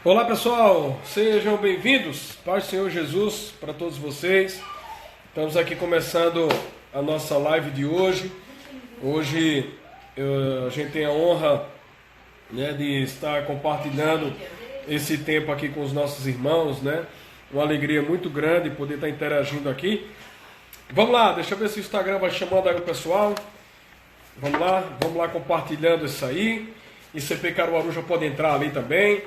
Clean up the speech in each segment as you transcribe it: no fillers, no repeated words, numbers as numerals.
Olá pessoal, sejam bem-vindos, Paz do Senhor Jesus para todos vocês. Estamos aqui começando a nossa live de hoje. Hoje a gente tem a honra, de estar compartilhando esse tempo aqui com os nossos irmãos, Uma alegria muito grande poder estar interagindo aqui. Vamos lá, deixa eu ver se o Instagram vai chamando aí o pessoal. Vamos lá compartilhando isso aí. ICP Caruaru já pode entrar ali também.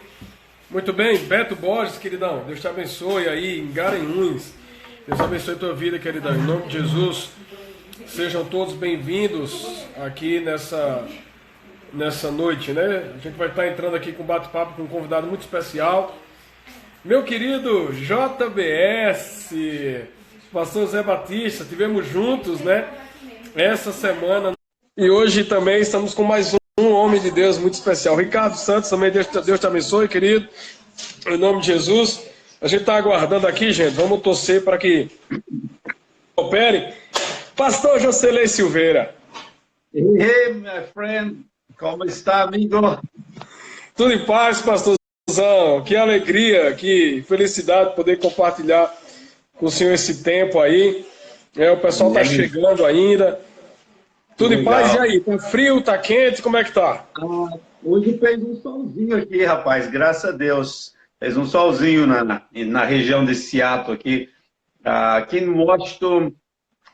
Muito bem, Beto Borges, queridão, Deus te abençoe aí em Garanhuns. Deus abençoe a tua vida, queridão, em nome de Jesus. Sejam todos bem-vindos aqui nessa noite, A gente vai estar entrando aqui com bate-papo com um convidado muito especial. Meu querido JBS, pastor Zé Batista, tivemos juntos, essa semana. E hoje também estamos com mais um homem de Deus muito especial. Ricardo Santos também, Deus te abençoe, querido. Em nome de Jesus. A gente está aguardando aqui, gente. Vamos torcer para que opere. Pastor Jocelyn Silveira. Hey, my friend. Como está, amigo? Tudo em paz, pastorzão. Que alegria, que felicidade poder compartilhar com o senhor esse tempo aí. O pessoal está chegando ainda. Tudo em paz? E aí? Tá frio, tá quente? Como é que tá? Hoje fez um solzinho aqui, rapaz. Graças a Deus. Fez um solzinho na região de Seattle aqui. Aqui no Washington,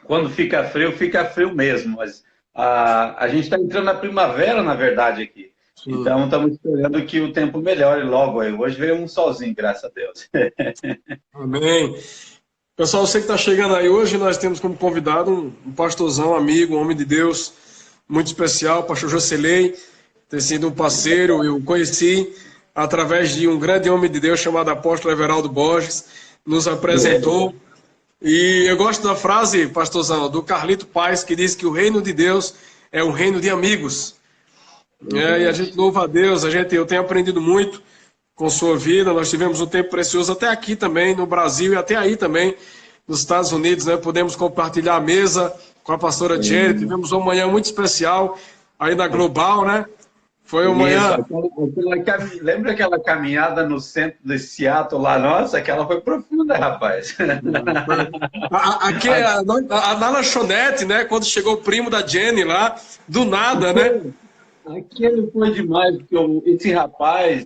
quando fica frio mesmo. Mas a gente está entrando na primavera, na verdade, aqui. Sim. Então, estamos esperando que o tempo melhore logo aí. Hoje veio um solzinho, graças a Deus. Amém. Pessoal, você que está chegando aí hoje, nós temos como convidado um pastorzão, amigo, um homem de Deus muito especial, o pastor Jocelyn, tem sido um parceiro, eu conheci através de um grande homem de Deus chamado apóstolo Everaldo Borges, nos apresentou. E eu gosto da frase, pastorzão, do Carlito Paz, que diz que o reino de Deus é um reino de amigos. E a gente louva a Deus, eu tenho aprendido muito com sua vida. Nós tivemos um tempo precioso até aqui também, no Brasil, e até aí também, nos Estados Unidos, Podemos compartilhar a mesa com a pastora Jenny. Tivemos uma manhã muito especial aí na Global, Foi uma manhã... Lembra aquela caminhada no centro de Seattle lá? Nossa, aquela foi profunda, rapaz. Aqui, na lanchonete, Quando chegou o primo da Jenny lá, do nada, Aquele foi demais, porque esse rapaz...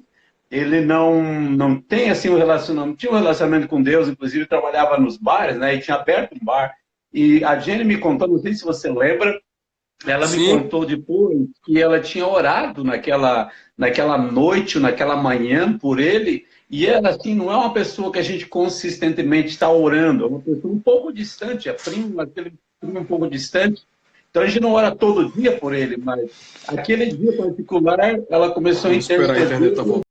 ele não tem assim não tinha um relacionamento com Deus, inclusive trabalhava nos bares, e tinha aberto um bar. E a Jenny me contou, não sei se você lembra, ela me contou depois que ela tinha orado naquela noite, naquela manhã por ele, e ela assim não é uma pessoa que a gente consistentemente está orando, é uma pessoa um pouco distante, aquele primo um pouco distante. Então a gente não ora todo dia por ele, mas aquele dia particular ela começou a entender. A internet tá bom.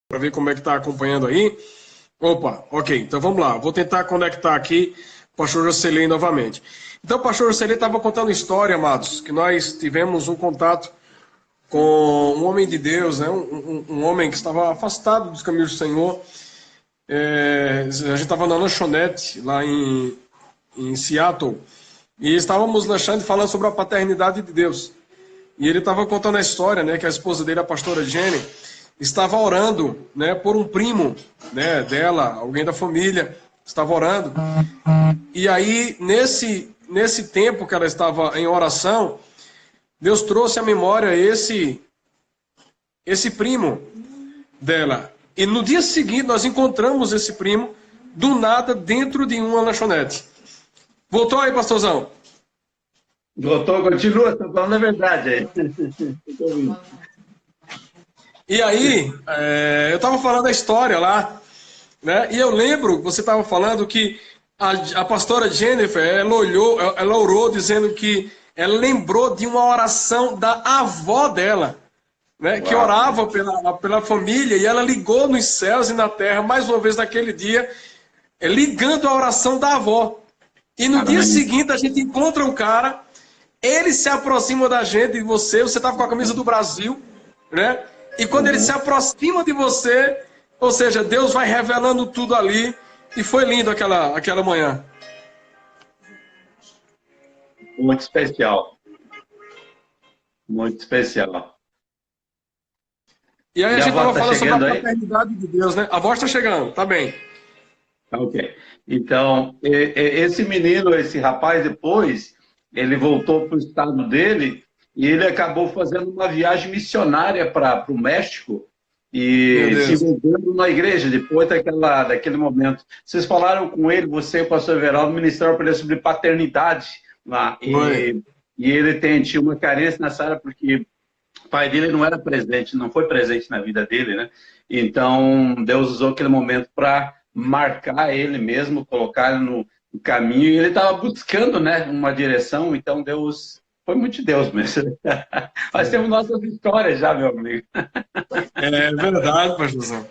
Para ver como é que está acompanhando aí. Opa, ok, então vamos lá. Vou tentar conectar aqui o pastor Jocelyn novamente. Então, o pastor Jocelyn estava contando história, amados, que nós tivemos um contato com um homem de Deus, um homem que estava afastado dos caminhos do Senhor. A gente estava na lanchonete, lá em Seattle, e estávamos lanchando e falando sobre a paternidade de Deus. E ele estava contando a história, que a esposa dele, a pastora Jenny, estava orando, por um primo, dela, alguém da família, estava orando. E aí, nesse tempo que ela estava em oração, Deus trouxe à memória esse primo dela. E no dia seguinte nós encontramos esse primo do nada dentro de uma lanchonete. Voltou aí, pastorzão? Voltou, continua, está falando a verdade aí. E aí, eu estava falando a história lá, né? E eu lembro que você estava falando que a pastora Jennifer, ela orou dizendo que ela lembrou de uma oração da avó dela, né? Que orava pela família, e ela ligou nos céus e na terra, mais uma vez naquele dia, ligando a oração da avó. E no dia seguinte a gente encontra o cara, ele se aproxima da gente, de você estava com a camisa do Brasil, né? E quando ele se aproxima de você, ou seja, Deus vai revelando tudo ali, e foi lindo aquela manhã. Muito especial. Muito especial. E aí a gente estava falando sobre a paternidade de Deus, né? A voz está chegando, tá bem. Ok. Então, esse menino, esse rapaz, depois, ele voltou para o estado dele e ele acabou fazendo uma viagem missionária para o México e se envolvendo na igreja depois daquele momento. Vocês falaram com ele, você e o pastor Everaldo, ministraram para ele sobre paternidade lá. E ele tinha uma carência nessa área porque o pai dele não era presente, não foi presente na vida dele, né? Então, Deus usou aquele momento para marcar ele mesmo, colocar ele no caminho, e ele estava buscando, né, uma direção, então Deus, foi muito de Deus mesmo. Nós temos nossas histórias já, meu amigo. É verdade, pastorzão.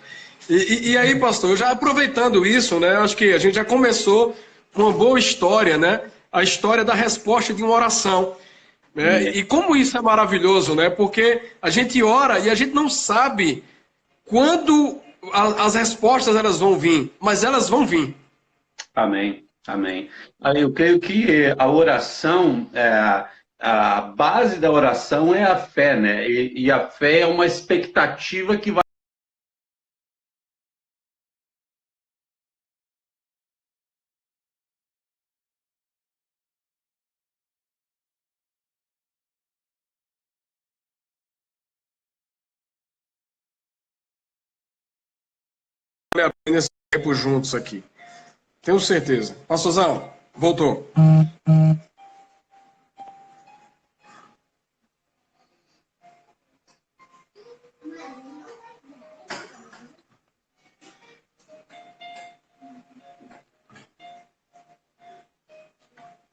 E aí, pastor, já aproveitando isso, né, acho que a gente já começou com uma boa história, né, a história da resposta de uma oração. Né? E como isso é maravilhoso, né, porque a gente ora e a gente não sabe quando as respostas elas vão vir, mas elas vão vir. Amém, amém. Aí eu creio que a oração, a base da oração é a fé, né? E a fé é uma expectativa que vai nesse tempo juntos aqui. Tenho certeza. Pastorzão, voltou.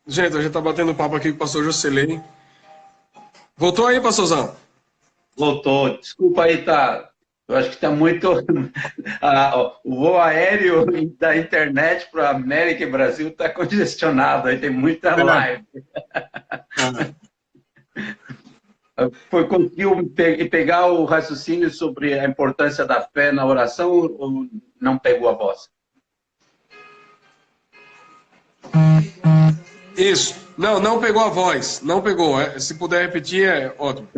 Gente, a gente tá batendo papo aqui com o pastor Jocelyn. Voltou aí, pastorzão? Voltou. Desculpa aí, tá. Eu acho que está muito. O voo aéreo da internet para América e Brasil está congestionado, aí tem muita live. Conseguiu pegar o raciocínio sobre a importância da fé na oração ou não pegou a voz? Isso. Não pegou a voz. Não pegou. Se puder repetir, é ótimo.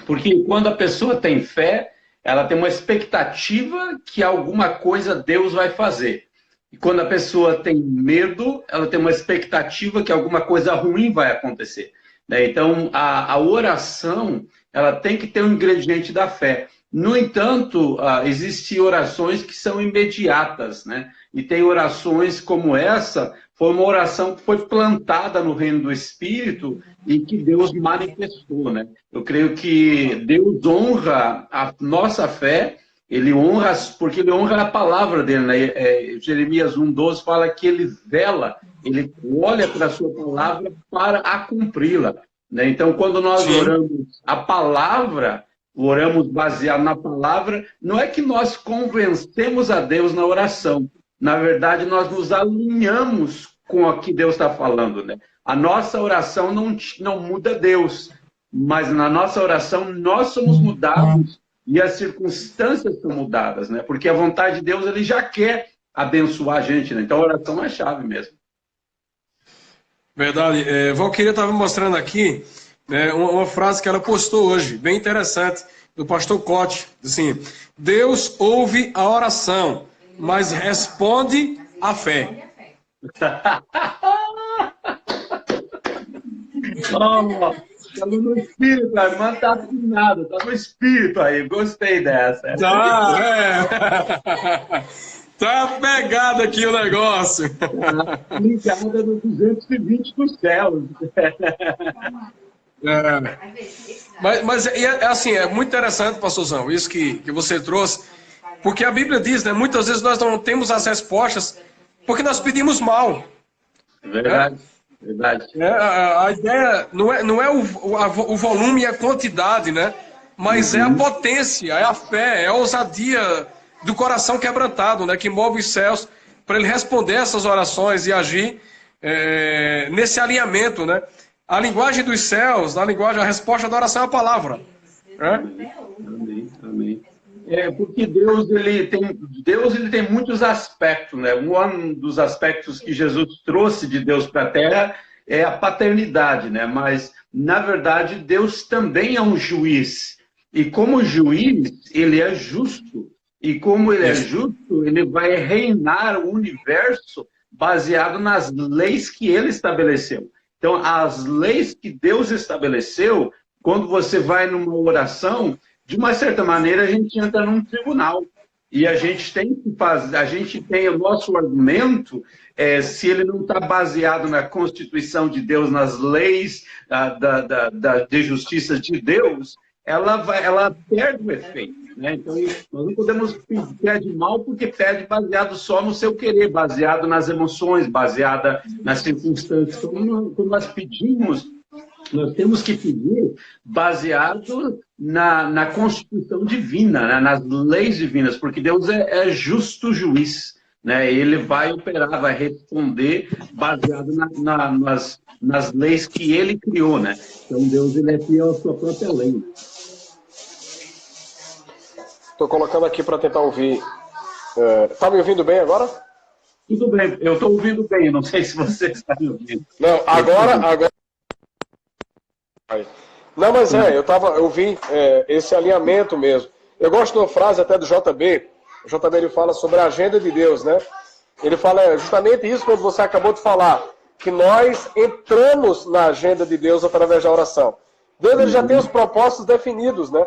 Porque quando a pessoa tem fé, ela tem uma expectativa que alguma coisa Deus vai fazer. E quando a pessoa tem medo, ela tem uma expectativa que alguma coisa ruim vai acontecer. Então, a oração, ela tem que ter um ingrediente da fé. No entanto, existem orações que são imediatas, né? E tem orações como essa, foi uma oração que foi plantada no reino do Espírito e que Deus manifestou, né? Eu creio que Deus honra a nossa fé, ele honra, porque ele honra a palavra dele, né? Jeremias 1,12 fala que ele vela, ele olha para a sua palavra para a cumpri-la, né? Então, quando nós oramos a palavra, oramos baseado na palavra, não é que nós convencemos a Deus na oração. Na verdade, nós nos alinhamos com o que Deus está falando, né? A nossa oração não muda Deus, mas na nossa oração nós somos mudados e as circunstâncias são mudadas, né? Porque a vontade de Deus, ele já quer abençoar a gente, né? Então a oração é a chave mesmo. Verdade. Valquíria estava me mostrando aqui, né, uma frase que ela postou hoje, bem interessante, do pastor Cote, assim: Deus ouve a oração, mas responde a fé. Oh, estamos no espírito, a irmã tá afinada, tá no espírito aí, gostei dessa. Tá, tá pegado aqui o negócio. Tá ligada no 220 dos céus. Mas é assim, é muito interessante, pastorzão, isso que você trouxe, porque a Bíblia diz, né, muitas vezes nós não temos as respostas porque nós pedimos mal. Verdade, verdade. A ideia não é o volume e a quantidade, né? Mas é a potência, é a fé, é a ousadia do coração quebrantado, né? Que move os céus para ele responder essas orações e agir nesse alinhamento, né? A linguagem dos céus, a resposta da oração é a palavra. Né? Amém, amém. Porque Deus ele tem muitos aspectos, né? Um dos aspectos que Jesus trouxe de Deus para a Terra é a paternidade, né? Mas, na verdade, Deus também é um juiz. E como juiz, ele é justo. E como ele é justo, ele vai reinar o universo baseado nas leis que ele estabeleceu. Então, as leis que Deus estabeleceu, quando você vai numa oração, de uma certa maneira, a gente entra num tribunal. E a gente tem que fazer, a gente tem o nosso argumento, se ele não está baseado na Constituição de Deus, nas leis de justiça de Deus, ela perde o efeito. Né? Então, nós não podemos pedir mal porque pede baseado só no seu querer, baseado nas emoções, baseada nas circunstâncias. Então, quando nós pedimos, nós temos que pedir baseado na Constituição divina, né? Nas leis divinas, porque Deus é justo juiz. Né? Ele vai operar, vai responder baseado nas leis que ele criou. Né? Então, Deus ele é fiel à sua própria lei. Estou colocando aqui para tentar ouvir. Está me ouvindo bem agora? Tudo bem, eu estou ouvindo bem, não sei se você está me ouvindo. Não, agora... Não, mas eu vi esse alinhamento mesmo. Eu gosto de uma frase até do JB. O JB ele fala sobre a agenda de Deus, né? Ele fala justamente isso quando você acabou de falar, que nós entramos na agenda de Deus através da oração. Deus ele já tem os propósitos definidos, né?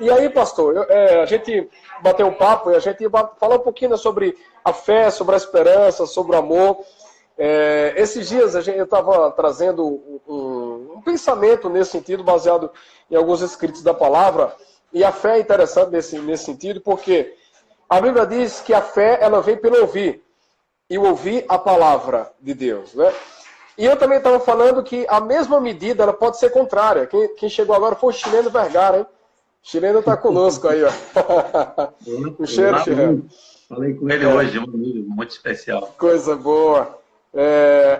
E aí, pastor, a gente bateu um papo e a gente ia falar um pouquinho sobre a fé, sobre a esperança, sobre o amor. Esses dias eu estava trazendo um pensamento nesse sentido, baseado em alguns escritos da palavra, e a fé é interessante nesse sentido, porque a Bíblia diz que a fé ela vem pelo ouvir, e ouvir a palavra de Deus. Né? E eu também estava falando que a mesma medida ela pode ser contrária. Quem chegou agora foi o Chileno Vergara, hein? O Chileno está conosco aí, ó. Um cheiro, Chileno. Falei com ele hoje, um amigo muito especial. Coisa boa.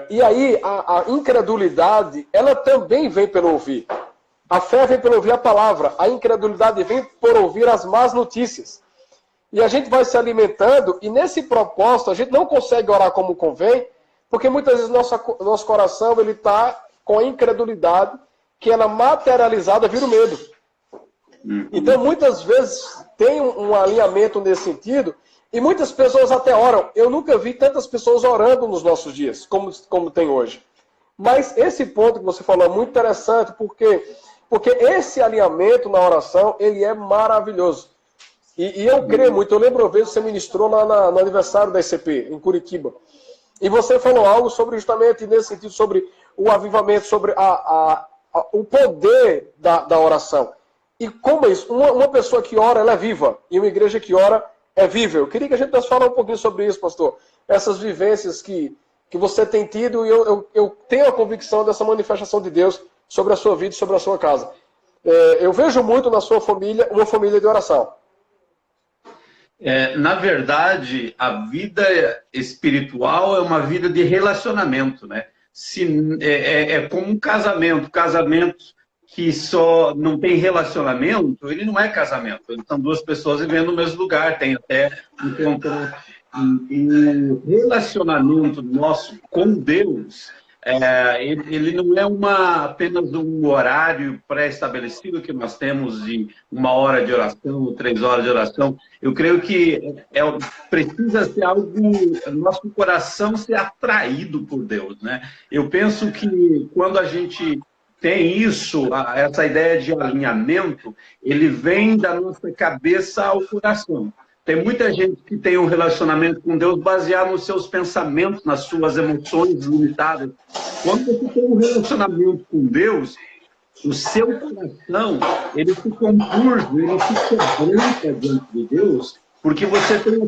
E aí, a incredulidade, ela também vem pelo ouvir. A fé vem pelo ouvir a palavra. A incredulidade vem por ouvir as más notícias. E a gente vai se alimentando, e nesse propósito, a gente não consegue orar como convém, porque muitas vezes nosso coração ele está com a incredulidade, que ela materializada vira o medo. Então, muitas vezes, tem um alinhamento nesse sentido, e muitas pessoas até oram. Eu nunca vi tantas pessoas orando nos nossos dias, como tem hoje. Mas esse ponto que você falou é muito interessante, porque esse alinhamento na oração, ele é maravilhoso. E eu creio muito, eu lembro uma vez que você ministrou no aniversário da ICP, em Curitiba. E você falou algo sobre justamente nesse sentido, sobre o avivamento, sobre o poder da oração. E como é isso? Uma pessoa que ora, ela é viva. E uma igreja que ora é viva. Eu queria que a gente pudesse falar um pouquinho sobre isso, pastor. Essas vivências que você tem tido, e eu tenho a convicção dessa manifestação de Deus sobre a sua vida e sobre a sua casa. Eu vejo muito na sua família uma família de oração. Na verdade, a vida espiritual é uma vida de relacionamento, né? É como um casamento. Casamento que só não tem relacionamento, ele não é casamento. São duas pessoas vivendo no mesmo lugar, tem até encontro. E o relacionamento nosso com Deus, ele não é apenas um horário pré-estabelecido que nós temos de 1 hora de oração, 3 horas de oração. Eu creio que precisa ser algo, nosso coração ser atraído por Deus, né? Eu penso que quando a gente tem isso, essa ideia de alinhamento, ele vem da nossa cabeça ao coração. Tem muita gente que tem um relacionamento com Deus baseado nos seus pensamentos, nas suas emoções limitadas. Quando você tem um relacionamento com Deus, o seu coração, ele se compurge, ele se quebranta diante de Deus, porque você tem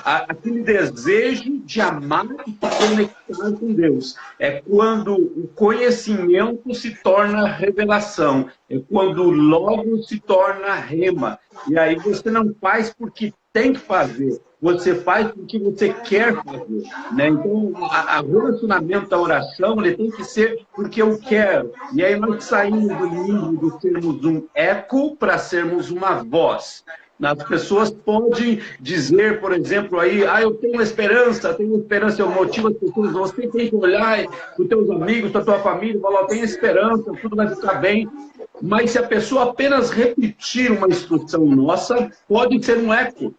aquele desejo de amar e se conectar com Deus. É quando o conhecimento se torna revelação. É quando o logo se torna rema. E aí você não faz porque tem que fazer. Você faz porque você quer fazer. Né? Então, o relacionamento da oração ele tem que ser porque eu quero. E aí nós saímos do nível de sermos um eco para sermos uma voz. As pessoas podem dizer, por exemplo, aí, eu tenho esperança, eu motivo as pessoas, você tem que olhar para os teus amigos, para a tua família, e falar, eu tenho esperança, tudo vai ficar bem. Mas se a pessoa apenas repetir uma instrução nossa, pode ser um eco.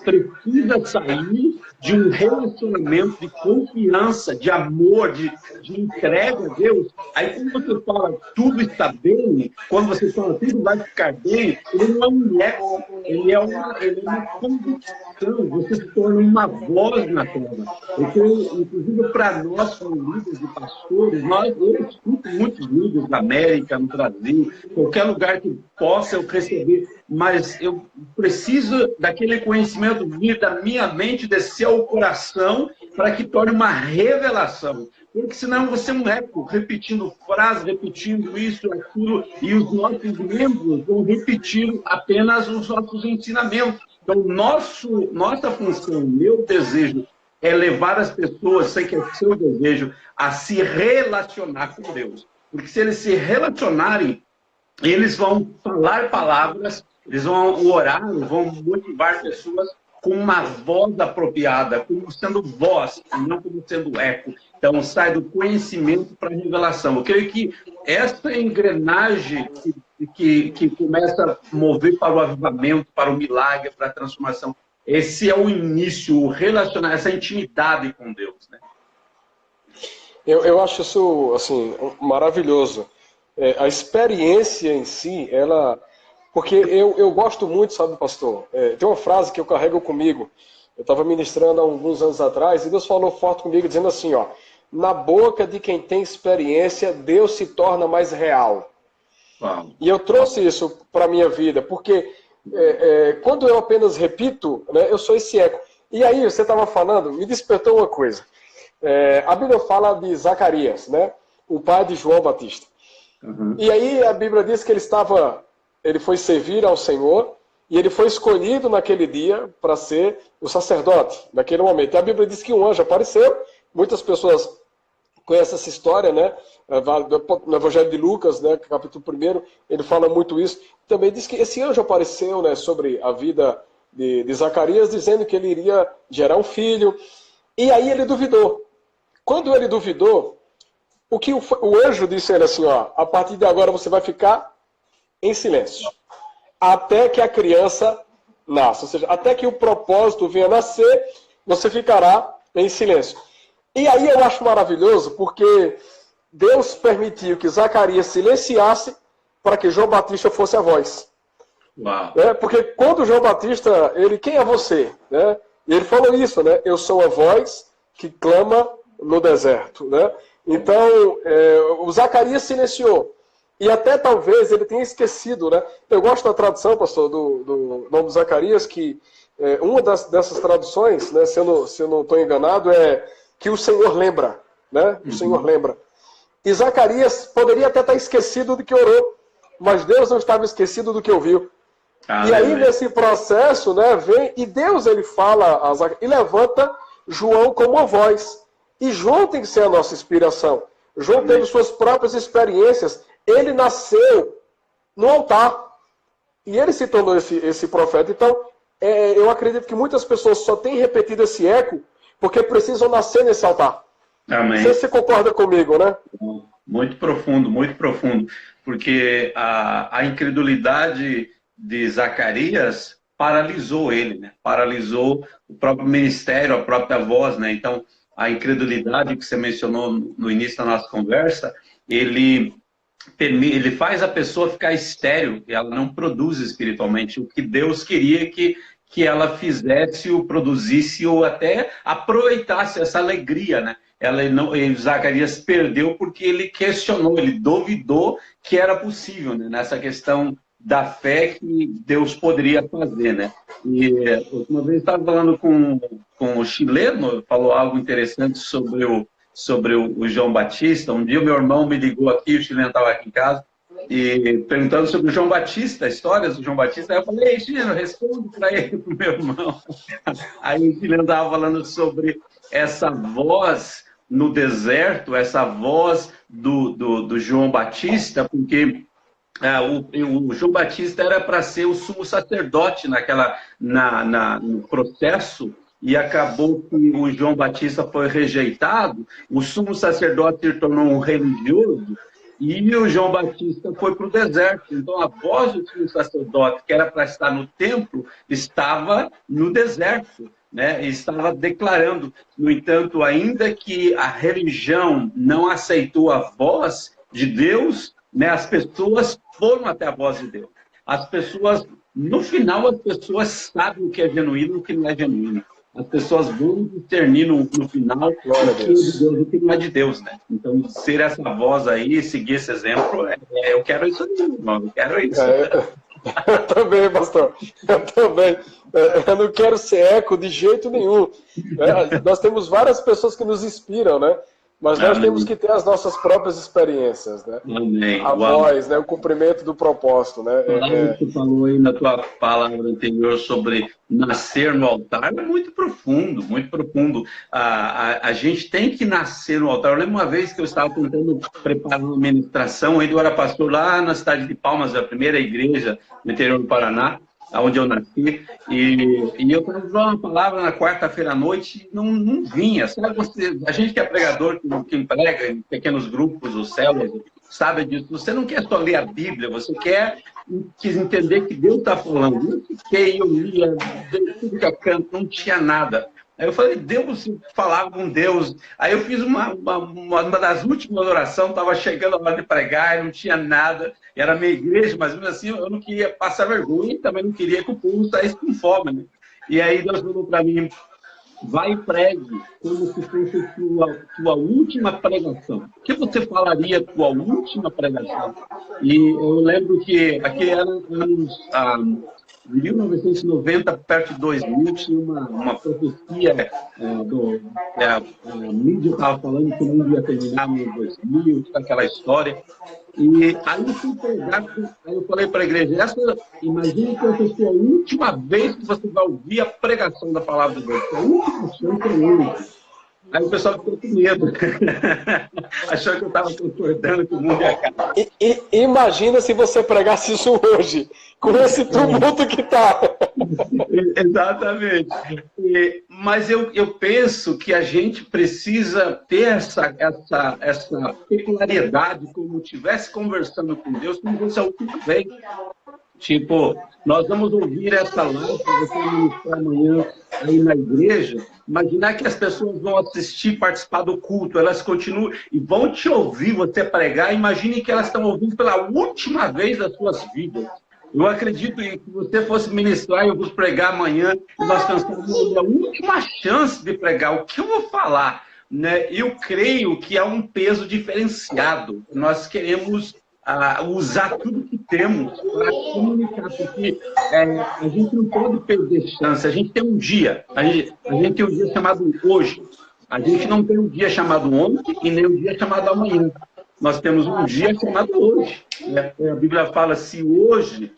Precisa sair de um relacionamento de confiança, de amor, de entrega a Deus. Aí quando você fala tudo está bem, quando você fala tudo vai ficar bem, ele não é um eco, ele é uma convicção, você se torna uma voz na terra. Então, inclusive para nós, como líderes e pastores, eu escuto muitos líderes da América, no Brasil, qualquer lugar que possa eu receber, mas eu preciso daquele conhecimento vir da minha mente, descer ao coração, para que torne uma revelação. Porque senão você é um eco, repetindo frases, repetindo isso, aquilo, e os nossos membros vão repetir apenas os nossos ensinamentos. Então, nossa função, meu desejo, é levar as pessoas, sei que é seu desejo, a se relacionar com Deus. Porque se eles se relacionarem, eles vão falar palavras, eles vão orar, vão motivar pessoas com uma voz apropriada, como sendo voz, não como sendo eco. Então, sai do conhecimento para a revelação. Eu creio que essa engrenagem que começa a mover para o avivamento, para o milagre, para a transformação, esse é o início, o relacionamento, essa intimidade com Deus. Né? Eu acho isso assim, maravilhoso. A experiência em si, ela... Porque eu gosto muito, sabe, pastor? Tem uma frase que eu carrego comigo. Eu estava ministrando há alguns anos atrás e Deus falou forte comigo, dizendo assim, ó, na boca de quem tem experiência, Deus se torna mais real. Uau. E eu trouxe isso para a minha vida, porque quando eu apenas repito, né, eu sou esse eco. E aí, você estava falando, me despertou uma coisa. A Bíblia fala de Zacarias, né, o pai de João Batista. Uhum. E aí a Bíblia diz que ele foi servir ao Senhor e ele foi escolhido naquele dia para ser o sacerdote, naquele momento. E a Bíblia diz que um anjo apareceu, muitas pessoas conhecem essa história, né? No Evangelho de Lucas, né, capítulo 1, ele fala muito isso. Também diz que esse anjo apareceu, né, sobre a vida de Zacarias, dizendo que ele iria gerar um filho. E aí ele duvidou. Quando ele duvidou, o que o anjo disse a ele assim, ó, a partir de agora você vai ficar em silêncio, até que a criança nasça, ou seja, até que o propósito venha nascer, você ficará em silêncio. E aí eu acho maravilhoso, porque Deus permitiu que Zacarias silenciasse para que João Batista fosse a voz. Uau. Porque quando João Batista, quem é você? Né? E ele falou isso, né? Eu sou a voz que clama no deserto. Né? Então, o Zacarias silenciou. E até talvez ele tenha esquecido, né? Eu gosto da tradução, pastor, do nome de Zacarias, que uma dessas traduções, né, se eu não estou enganado, é que o Senhor lembra, né? O Senhor lembra. E Zacarias poderia até estar esquecido do que orou, mas Deus não estava esquecido do que ouviu. E aí, nesse processo, né, vem, e Deus ele fala a Zacarias, e levanta João como uma voz. E João tem que ser a nossa inspiração. João teve suas próprias experiências. Ele nasceu no altar. E ele se tornou esse profeta. Então, eu acredito que muitas pessoas só têm repetido esse eco porque precisam nascer nesse altar. Amém. Você concorda comigo, né? Muito profundo, muito profundo. Porque a incredulidade de Zacarias paralisou ele, né? Paralisou o próprio ministério, a própria voz, né? Então, a incredulidade que você mencionou no início da nossa conversa, ele ele faz a pessoa ficar estéril, e ela não produz espiritualmente o que Deus queria que ela fizesse ou produzisse ou até aproveitasse essa alegria, né? Zacarias perdeu porque ele questionou, ele duvidou que era possível, né? Nessa questão da fé que Deus poderia fazer, né? E uma vez eu estava falando com o chileno, falou algo interessante sobre o João Batista. Um dia o meu irmão me ligou aqui, o chileno estava aqui em casa, e perguntando sobre o João Batista, histórias do João Batista. Aí eu falei: ei, chileno, responde para ele, para o meu irmão. Aí o chileno estava falando sobre essa voz no deserto, essa voz do João Batista, porque o João Batista era para ser o sumo sacerdote no processo, e acabou que o João Batista foi rejeitado, o sumo sacerdote se tornou um religioso, e o João Batista foi para o deserto. Então a voz do sumo sacerdote, que era para estar no templo, estava no deserto, né? Estava declarando. No entanto, ainda que a religião não aceitou a voz de Deus, né, as pessoas foram até a voz de Deus. No final, as pessoas sabem o que é genuíno e o que não é genuíno. As pessoas vão discernir no final o que é de Deus e o que não é de Deus, né? Então, ser essa voz aí, seguir esse exemplo, eu quero isso aí, irmão, eu quero isso. Eu também, pastor. Eu também. Eu não quero ser eco de jeito nenhum. Nós temos várias pessoas que nos inspiram, né? Mas nós temos que ter as nossas próprias experiências, né? Amém. A voz, né? O cumprimento do propósito, né? Que você falou aí na tua palavra anterior sobre nascer no altar é muito profundo, muito profundo. A gente tem que nascer no altar. Eu lembro uma vez que eu estava tentando preparar uma ministração, eu era pastor lá na cidade de Palmas, a primeira igreja no interior do Paraná, onde eu nasci, e eu estava dando uma palavra na quarta-feira à noite e não vinha. Sabe, a gente que é pregador, que prega em pequenos grupos ou células, sabe disso. Você não quer só ler a Bíblia, você quer entender que Deus está falando. Eu fiquei, eu lia, tudo que eu canto, não tinha nada. Aí eu falei: Deus, falava com Deus. Aí eu fiz uma das últimas orações, estava chegando a hora de pregar, e não tinha nada. Era minha igreja, mas mesmo assim eu não queria passar vergonha e também não queria que o povo saísse com fome, né? E aí Deus falou para mim: vai e pregue como se fosse tua última pregação. O que você falaria tua última pregação? E eu lembro que aqui era anos 1990, perto de 2000, tinha uma profecia a mídia estava falando que o mundo ia terminar no 2000, aquela história. E aí eu fui pregar, aí eu falei para a igreja: imagine que essa é a sua última vez que você vai ouvir a pregação da palavra de Deus. A última chance é hoje. Aí o pessoal ficou com medo. Achou que eu estava concordando que o mundo ia acabar. Imagina se você pregasse isso hoje, com esse tumulto que está. Exatamente. Mas eu penso que a gente precisa ter essa peculiaridade, como estivesse conversando com Deus, como fosse a última vez. Tipo, nós vamos ouvir essa live, você ministrar amanhã aí na igreja. Imaginar que as pessoas vão assistir, participar do culto, elas continuam e vão te ouvir você pregar. Imagine que elas estão ouvindo pela última vez das suas vidas. Eu acredito que se você fosse ministrar e eu fosse pregar amanhã, e nós pensamos na última chance de pregar, o que eu vou falar? Né? Eu creio que há um peso diferenciado. Nós queremos usar tudo que temos para comunicar, porque a gente não pode perder chance. A gente tem um dia, a gente tem um dia chamado hoje. A gente não tem um dia chamado ontem e nem um dia chamado amanhã. Nós temos um dia chamado hoje. A Bíblia fala: se hoje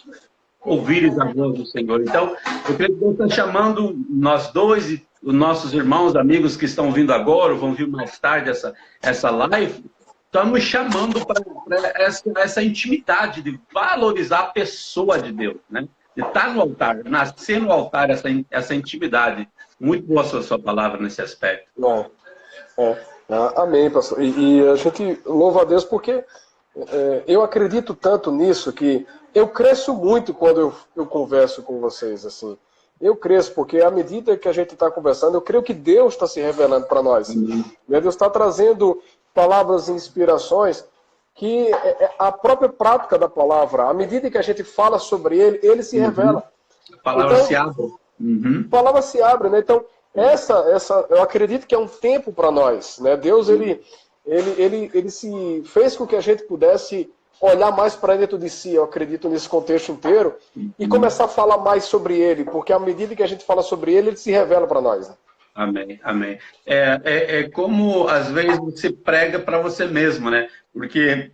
ouvires a voz do Senhor. Então, eu creio que Deus está chamando nós dois e os nossos irmãos, amigos que estão vindo agora, ou vão vir mais tarde essa live. Estamos chamando para essa intimidade, de valorizar a pessoa de Deus, né? De estar no altar, nascer no altar, essa intimidade. Muito boa a sua palavra nesse aspecto. Amém, pastor. E a gente louva a Deus porque eu acredito tanto nisso que eu cresço muito quando eu converso com vocês, assim. Eu cresço porque à medida que a gente está conversando, eu creio que Deus está se revelando para nós. Deus está trazendo palavras e inspirações que a própria prática da palavra, à medida que a gente fala sobre ele, ele se revela. A palavra então, se abre. A palavra se abre, né? Então, eu acredito que é um tempo para nós, né? Deus, ele se fez com que a gente pudesse olhar mais para dentro de si, eu acredito nesse contexto inteiro, e começar a falar mais sobre ele, porque à medida que a gente fala sobre ele, ele se revela para nós. Né? Amém, amém. É como, às vezes, você prega para você mesmo, né? Porque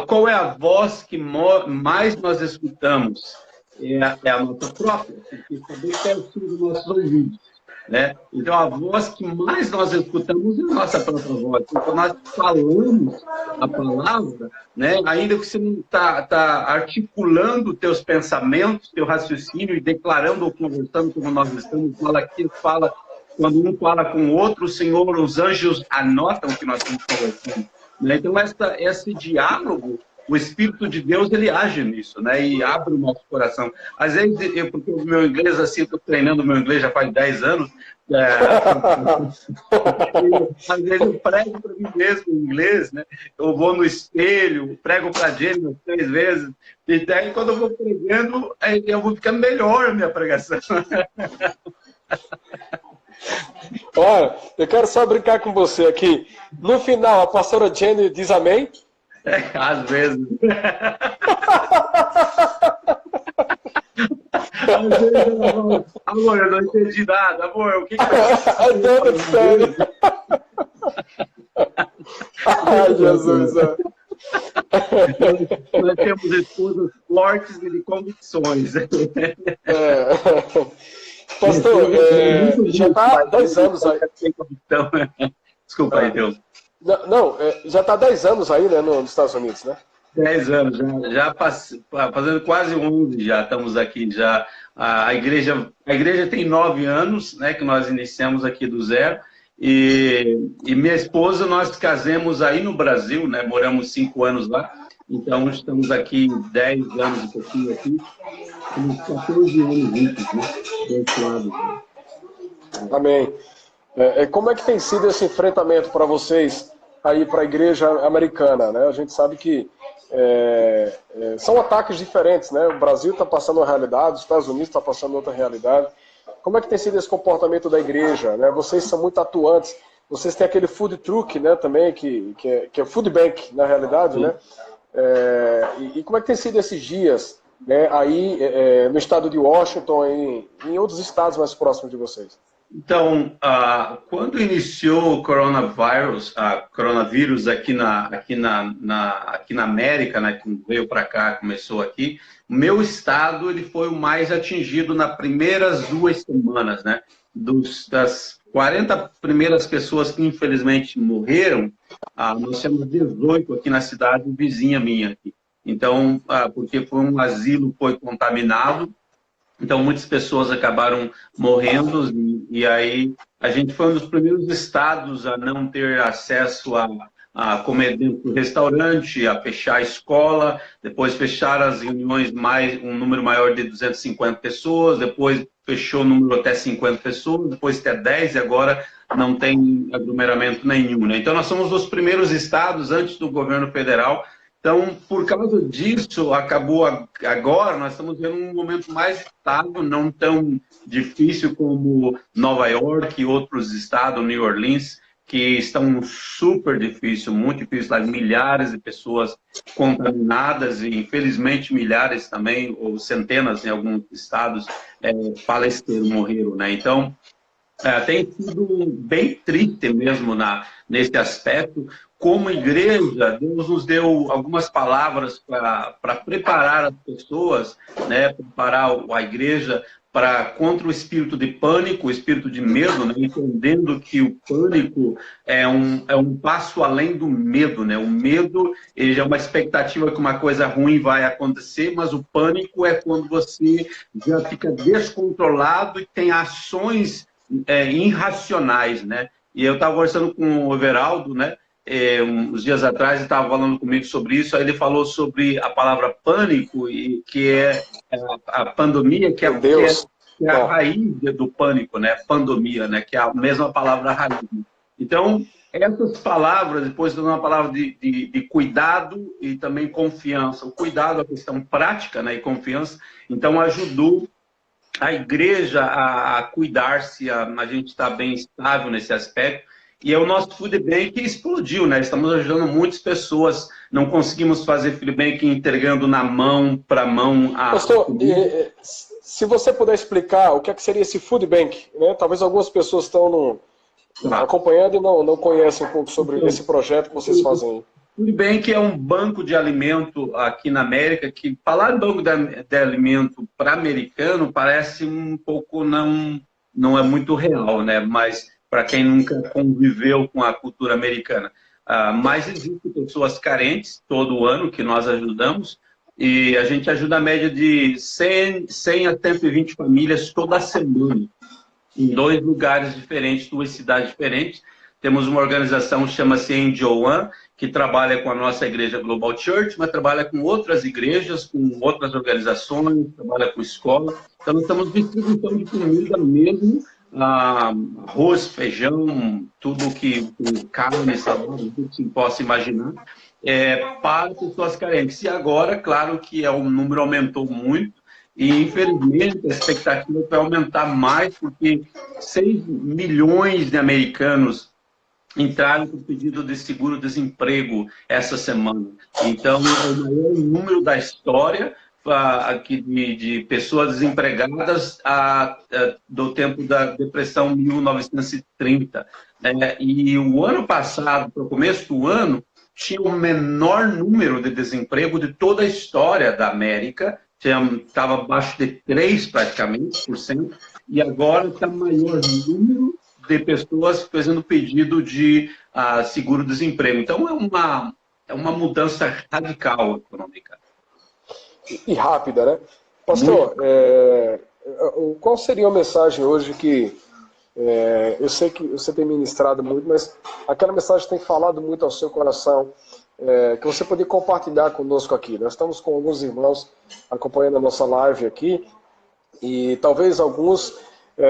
qual é a voz que mais nós escutamos? É a nossa própria, porque também pertinho dos nossos ouvidos. Né? Então, a voz que mais nós escutamos é a nossa própria voz. Então, nós falamos a palavra, né? Ainda que você não está articulando teus pensamentos, teu raciocínio e declarando ou conversando como nós estamos, quando um fala com o outro, o Senhor, os anjos anotam o que nós estamos conversando. Né? Então, esse diálogo, o Espírito de Deus, ele age nisso, né? E abre o nosso coração. Às vezes, porque o meu inglês, assim, eu estou treinando o meu inglês já faz 10 anos, às vezes eu prego para mim mesmo em inglês, né? Eu vou no espelho, prego para a Jenny umas 3 vezes, e daí quando eu vou pregando, eu vou ficando melhor a minha pregação. Olha, eu quero só brincar com você aqui. No final, a pastora Jenny diz amém? Às vezes. Às vezes ela fala, amor, eu não entendi nada. Amor, o que Ai, Jesus. Nós temos esposas fortes e de convicções. Pastor, já está 10 anos aí. Desculpa aí, Deus. Não, já está 10 anos aí, né, nos Estados Unidos, né? 10 anos, já fazendo quase 11 já estamos aqui. Já. A igreja tem 9 anos, né, que nós iniciamos aqui do zero. E minha esposa, nós casamos aí no Brasil, né, moramos 5 anos lá. Então, estamos aqui 10 anos e pouquinho aqui. Temos 14 anos juntos, né? Desse lado. Amém. Como é que tem sido esse enfrentamento para vocês aí para a igreja americana, né? A gente sabe que são ataques diferentes, né? O Brasil está passando uma realidade, os Estados Unidos está passando outra realidade. Como é que tem sido esse comportamento da igreja, né? Vocês são muito atuantes. Vocês têm aquele food truck, né? Também que é food bank na realidade, né? E como é que tem sido esses dias, né? Aí no estado de Washington e em outros estados mais próximos de vocês? Então, quando iniciou o coronavírus aqui na América, né, que veio para cá, começou aqui, o meu estado ele foi o mais atingido nas primeiras 2 semanas, né? Das 40 primeiras pessoas que infelizmente morreram, nós temos 18 aqui na cidade vizinha minha aqui. Então, porque foi um asilo, foi contaminado. Então, muitas pessoas acabaram morrendo e aí a gente foi um dos primeiros estados a não ter acesso a comer dentro do restaurante, a fechar a escola, depois fechar as reuniões, um número maior de 250 pessoas, depois fechou o número até 50 pessoas, depois até 10 e agora não tem aglomeramento nenhum. Né? Então, nós somos dos primeiros estados antes do governo federal. Então, por causa disso, acabou agora, nós estamos vendo um momento mais estável, não tão difícil como Nova York e outros estados, New Orleans, que estão super difícil, muito difícil, lá, milhares de pessoas contaminadas e, infelizmente, milhares também, ou centenas em alguns estados, faleceram, morreram, né? Então, tem sido bem triste mesmo nesse aspecto. Como igreja, Deus nos deu algumas palavras para preparar as pessoas, né, preparar a igreja contra o espírito de pânico, o espírito de medo, né, entendendo que o pânico é um passo além do medo. Né? O medo ele já é uma expectativa que uma coisa ruim vai acontecer, mas o pânico é quando você já fica descontrolado e tem ações irracionais. Né? E eu estava conversando com o Everaldo, né? Uns dias atrás ele estava falando comigo sobre isso, aí ele falou sobre a palavra pânico, que é a pandemia, que é a raiz do pânico, né? Pandemia, né? Que é a mesma palavra raiz. Então, Essas palavras, depois de uma palavra de cuidado e também confiança. O cuidado, a questão prática, né, e confiança, então ajudou a igreja a cuidar-se, a gente está bem estável nesse aspecto. E é o nosso food bank que explodiu, né? Estamos ajudando muitas pessoas. Não conseguimos fazer food bank entregando na mão para mão a Pastor, comida. se você puder explicar o que é que seria esse food bank, né? Talvez algumas pessoas estão acompanhando e não conhecem um pouco sobre esse projeto que vocês fazem. Food Bank é um banco de alimento aqui na América, que falar em banco de alimento para americano parece um pouco não é muito real, né? Mas para quem nunca conviveu com a cultura americana. Mas existem pessoas carentes todo ano que nós ajudamos, e a gente ajuda a média de 100 a 120 famílias toda semana, em 2 lugares diferentes, 2 cidades diferentes. Temos uma organização que chama-se Angel One, que trabalha com a nossa igreja Global Church, mas trabalha com outras igrejas, com outras organizações, trabalha com escola. Então, nós estamos distribuição de comida mesmo, arroz, feijão, tudo que carne, salada, tudo que se possa imaginar, para pessoas carentes. E agora, claro que o número aumentou muito, e, infelizmente, a expectativa vai aumentar mais, porque 6 milhões de americanos entraram com pedido de seguro-desemprego essa semana. Então, é o maior número da história de pessoas desempregadas do tempo da Depressão 1930. E o ano passado, para o começo do ano, tinha o menor número de desemprego de toda a história da América. Estava abaixo de 3 praticamente por cento, e agora está maior número de pessoas fazendo pedido de seguro-desemprego. Então é uma mudança radical econômica. E rápida, né? Pastor, qual seria a mensagem hoje que eu sei que você tem ministrado muito, mas aquela mensagem tem falado muito ao seu coração, que você poderia compartilhar conosco aqui. Nós estamos com alguns irmãos acompanhando a nossa live aqui, e talvez alguns,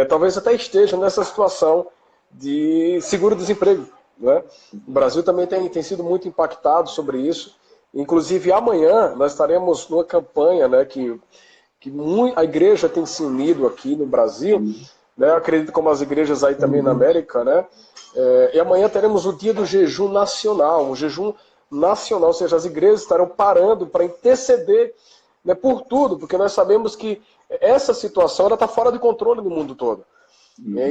talvez até estejam nessa situação de seguro-desemprego, né? O Brasil também tem sido muito impactado sobre isso. Inclusive, amanhã nós estaremos numa campanha, né, que a igreja tem se unido aqui no Brasil, né, acredito como as igrejas aí também na América, né? E amanhã teremos o dia do jejum nacional, um jejum nacional, ou seja, as igrejas estarão parando para interceder, né, por tudo, porque nós sabemos que essa situação está fora de controle no mundo todo.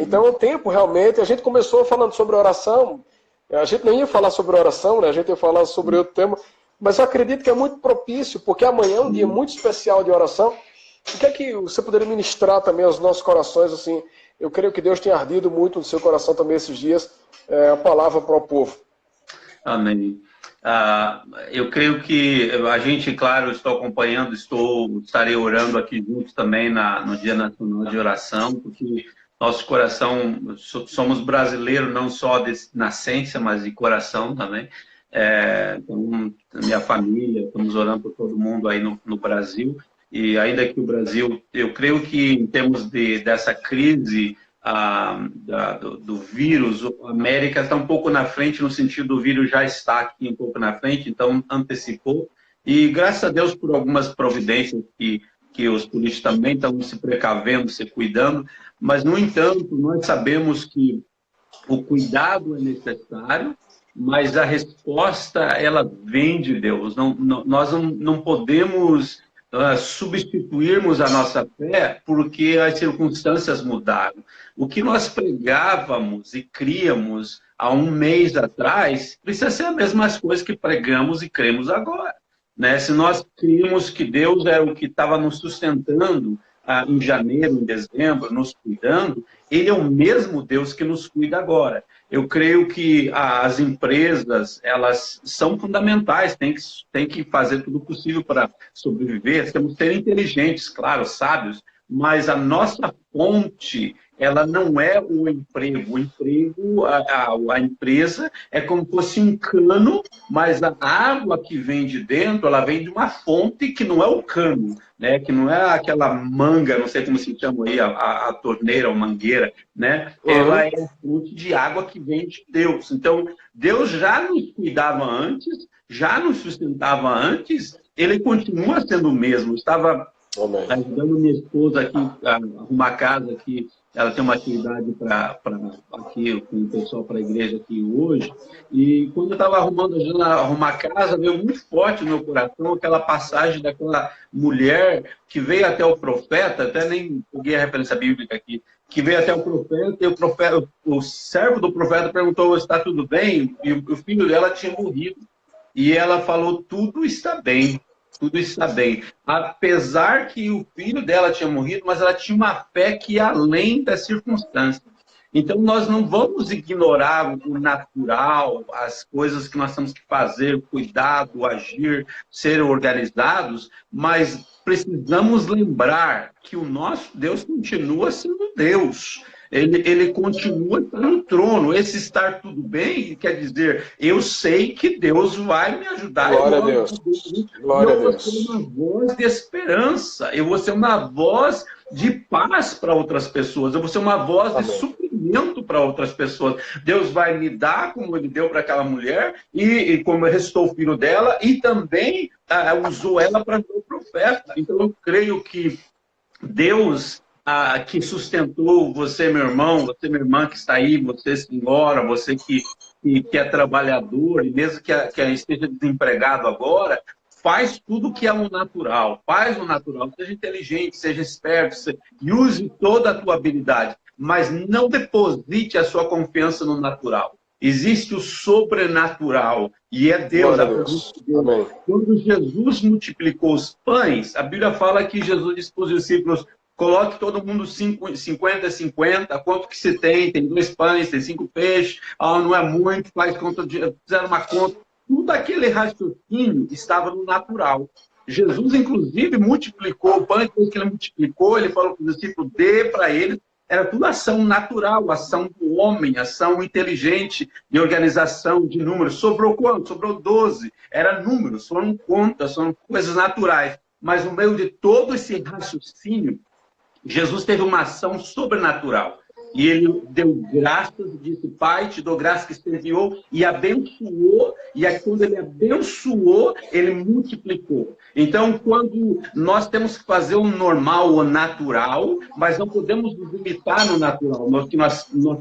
Então é um tempo realmente, a gente começou falando sobre oração, a gente não ia falar sobre oração, né, a gente ia falar sobre outro tema, mas eu acredito que é muito propício, porque amanhã é um dia muito especial de oração. O que é que você poderia ministrar também aos nossos corações, assim, eu creio que Deus tem ardido muito no seu coração também esses dias, a palavra para o povo. Amém. Eu creio que a gente, claro, estou acompanhando, estarei orando aqui juntos também no Dia Nacional de Oração, porque nosso coração, somos brasileiros não só de nascença, mas de coração também. Então, minha família, estamos orando por todo mundo aí no Brasil, e ainda que o Brasil, eu creio que em termos dessa crise do vírus, a América está um pouco na frente, no sentido do vírus já está aqui um pouco na frente, então antecipou, e graças a Deus por algumas providências que os políticos também estão se precavendo, se cuidando, mas, no entanto, nós sabemos que o cuidado é necessário, mas a resposta, ela vem de Deus. Nós não podemos substituirmos a nossa fé porque as circunstâncias mudaram. O que nós pregávamos e críamos há um mês atrás precisa ser a mesma coisa que pregamos e cremos agora, né? Se nós críamos que Deus era o que estava nos sustentando em janeiro, em dezembro, nos cuidando, Ele é o mesmo Deus que nos cuida agora. Eu creio que as empresas, elas são fundamentais, tem que fazer tudo possível para sobreviver, temos que ser inteligentes, claro, sábios, mas a nossa fonte ela não é o emprego. O emprego, a empresa é como se fosse um cano, mas a água que vem de dentro, ela vem de uma fonte que não é o cano, né? Que não é aquela manga, não sei como se chama aí, a torneira ou mangueira, né? Ela é a fonte de água que vem de Deus. Então, Deus já nos cuidava antes, já nos sustentava antes, ele continua sendo o mesmo. Estava ajudando minha esposa aqui a arrumar casa aqui. Ela tem uma atividade aqui com o pessoal para a igreja aqui hoje. E quando eu estava ajudando a arrumar casa, veio muito forte no meu coração aquela passagem daquela mulher que veio até o profeta, até nem peguei a referência bíblica aqui, que veio até o profeta, e o servo do profeta perguntou: está tudo bem? E o filho dela tinha morrido. E ela falou: tudo está bem. Tudo está bem. Apesar que o filho dela tinha morrido, mas ela tinha uma fé que ia além das circunstâncias. Então, nós não vamos ignorar o natural, as coisas que nós temos que fazer, cuidado, agir, ser organizados, mas precisamos lembrar que o nosso Deus continua sendo Deus. Ele continua no trono. Esse estar tudo bem quer dizer, eu sei que Deus vai me ajudar. Glória a Deus. Glória eu vou ser uma voz de esperança. Eu vou ser uma voz de paz para outras pessoas. Eu vou ser uma voz de suprimento para outras pessoas. Deus vai me dar, como ele deu para aquela mulher, e como restou o filho dela, e também usou ela para o profeta. Então, eu creio que Deus... que sustentou você, meu irmão, você, minha irmã que está aí, você, senhora, você que é trabalhador, e mesmo que esteja desempregado agora, faz tudo que é o natural, faz o natural, seja inteligente, seja esperto, use toda a tua habilidade, mas não deposite a sua confiança no natural. Existe o sobrenatural, e é Deus. Quando Jesus multiplicou os pães, a Bíblia fala que Jesus disse para os discípulos: coloque todo mundo 50-50, quanto que se tem? Tem 2 pães, tem 5 peixes, não é muito, faz conta, fizeram uma conta. Tudo aquele raciocínio estava no natural. Jesus, inclusive, multiplicou o pão, depois que ele multiplicou, ele falou para os discípulos: dê para eles. Era tudo ação natural, ação do homem, ação inteligente, de organização, de números. Sobrou quanto? Sobrou 12. Era números, foram contas, são coisas naturais. Mas no meio de todo esse raciocínio, Jesus teve uma ação sobrenatural. E ele deu graças, disse: Pai, te dou graças que se enviou, e abençoou, e aí, quando ele abençoou, ele multiplicou. Então, quando nós temos que fazer o normal, o natural, mas não podemos nos limitar no natural,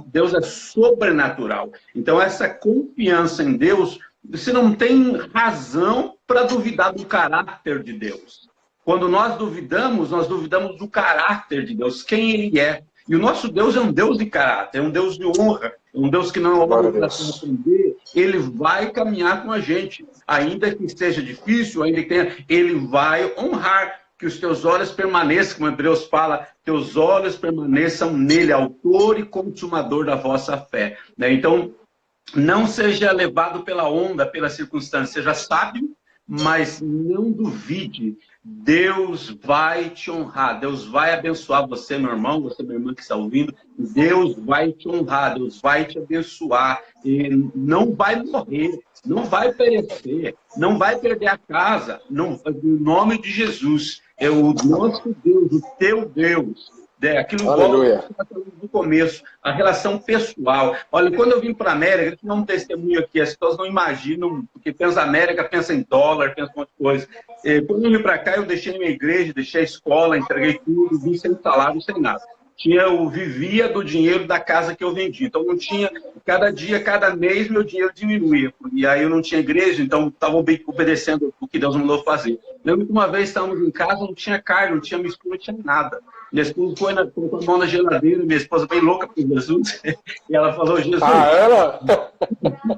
Deus é sobrenatural. Então, essa confiança em Deus, você não tem razão para duvidar do caráter de Deus. Quando nós duvidamos do caráter de Deus, quem Ele é. E o nosso Deus é um Deus de caráter, é um Deus de honra, é um Deus que não olha para aprender, Ele vai caminhar com a gente. Ainda que seja difícil, ainda que tenha, Ele vai honrar. Que os teus olhos permaneçam, como Hebreus fala, teus olhos permaneçam nele, autor e consumador da vossa fé. Então, não seja levado pela onda, pela circunstância, seja sábio, mas não duvide. Deus vai te honrar, Deus vai abençoar você, meu irmão, você, minha irmã que está ouvindo. Deus vai te honrar, Deus vai te abençoar. E não vai morrer, não vai perecer, não vai perder a casa. Não, no nome de Jesus, é o nosso Deus, o teu Deus. Aquilo do começo, a relação pessoal. Olha, quando eu vim para a América, deixa eu dar um testemunho aqui, as pessoas não imaginam, porque pensa América, pensa em dólar, pensa em um monte de coisa. Quando eu vim para cá, eu deixei minha igreja, deixei a escola, entreguei tudo, vim sem salário, sem nada. Eu vivia do dinheiro da casa que eu vendi. Então, não tinha, cada dia, cada mês, meu dinheiro diminuía. E aí eu não tinha igreja, então estava obedecendo o que Deus mandou fazer. Lembro que uma vez estávamos em casa, não tinha carne, não tinha mistura, não tinha nada. Minha esposa colocou a mão na geladeira, minha esposa bem louca por Jesus, e ela falou: Jesus,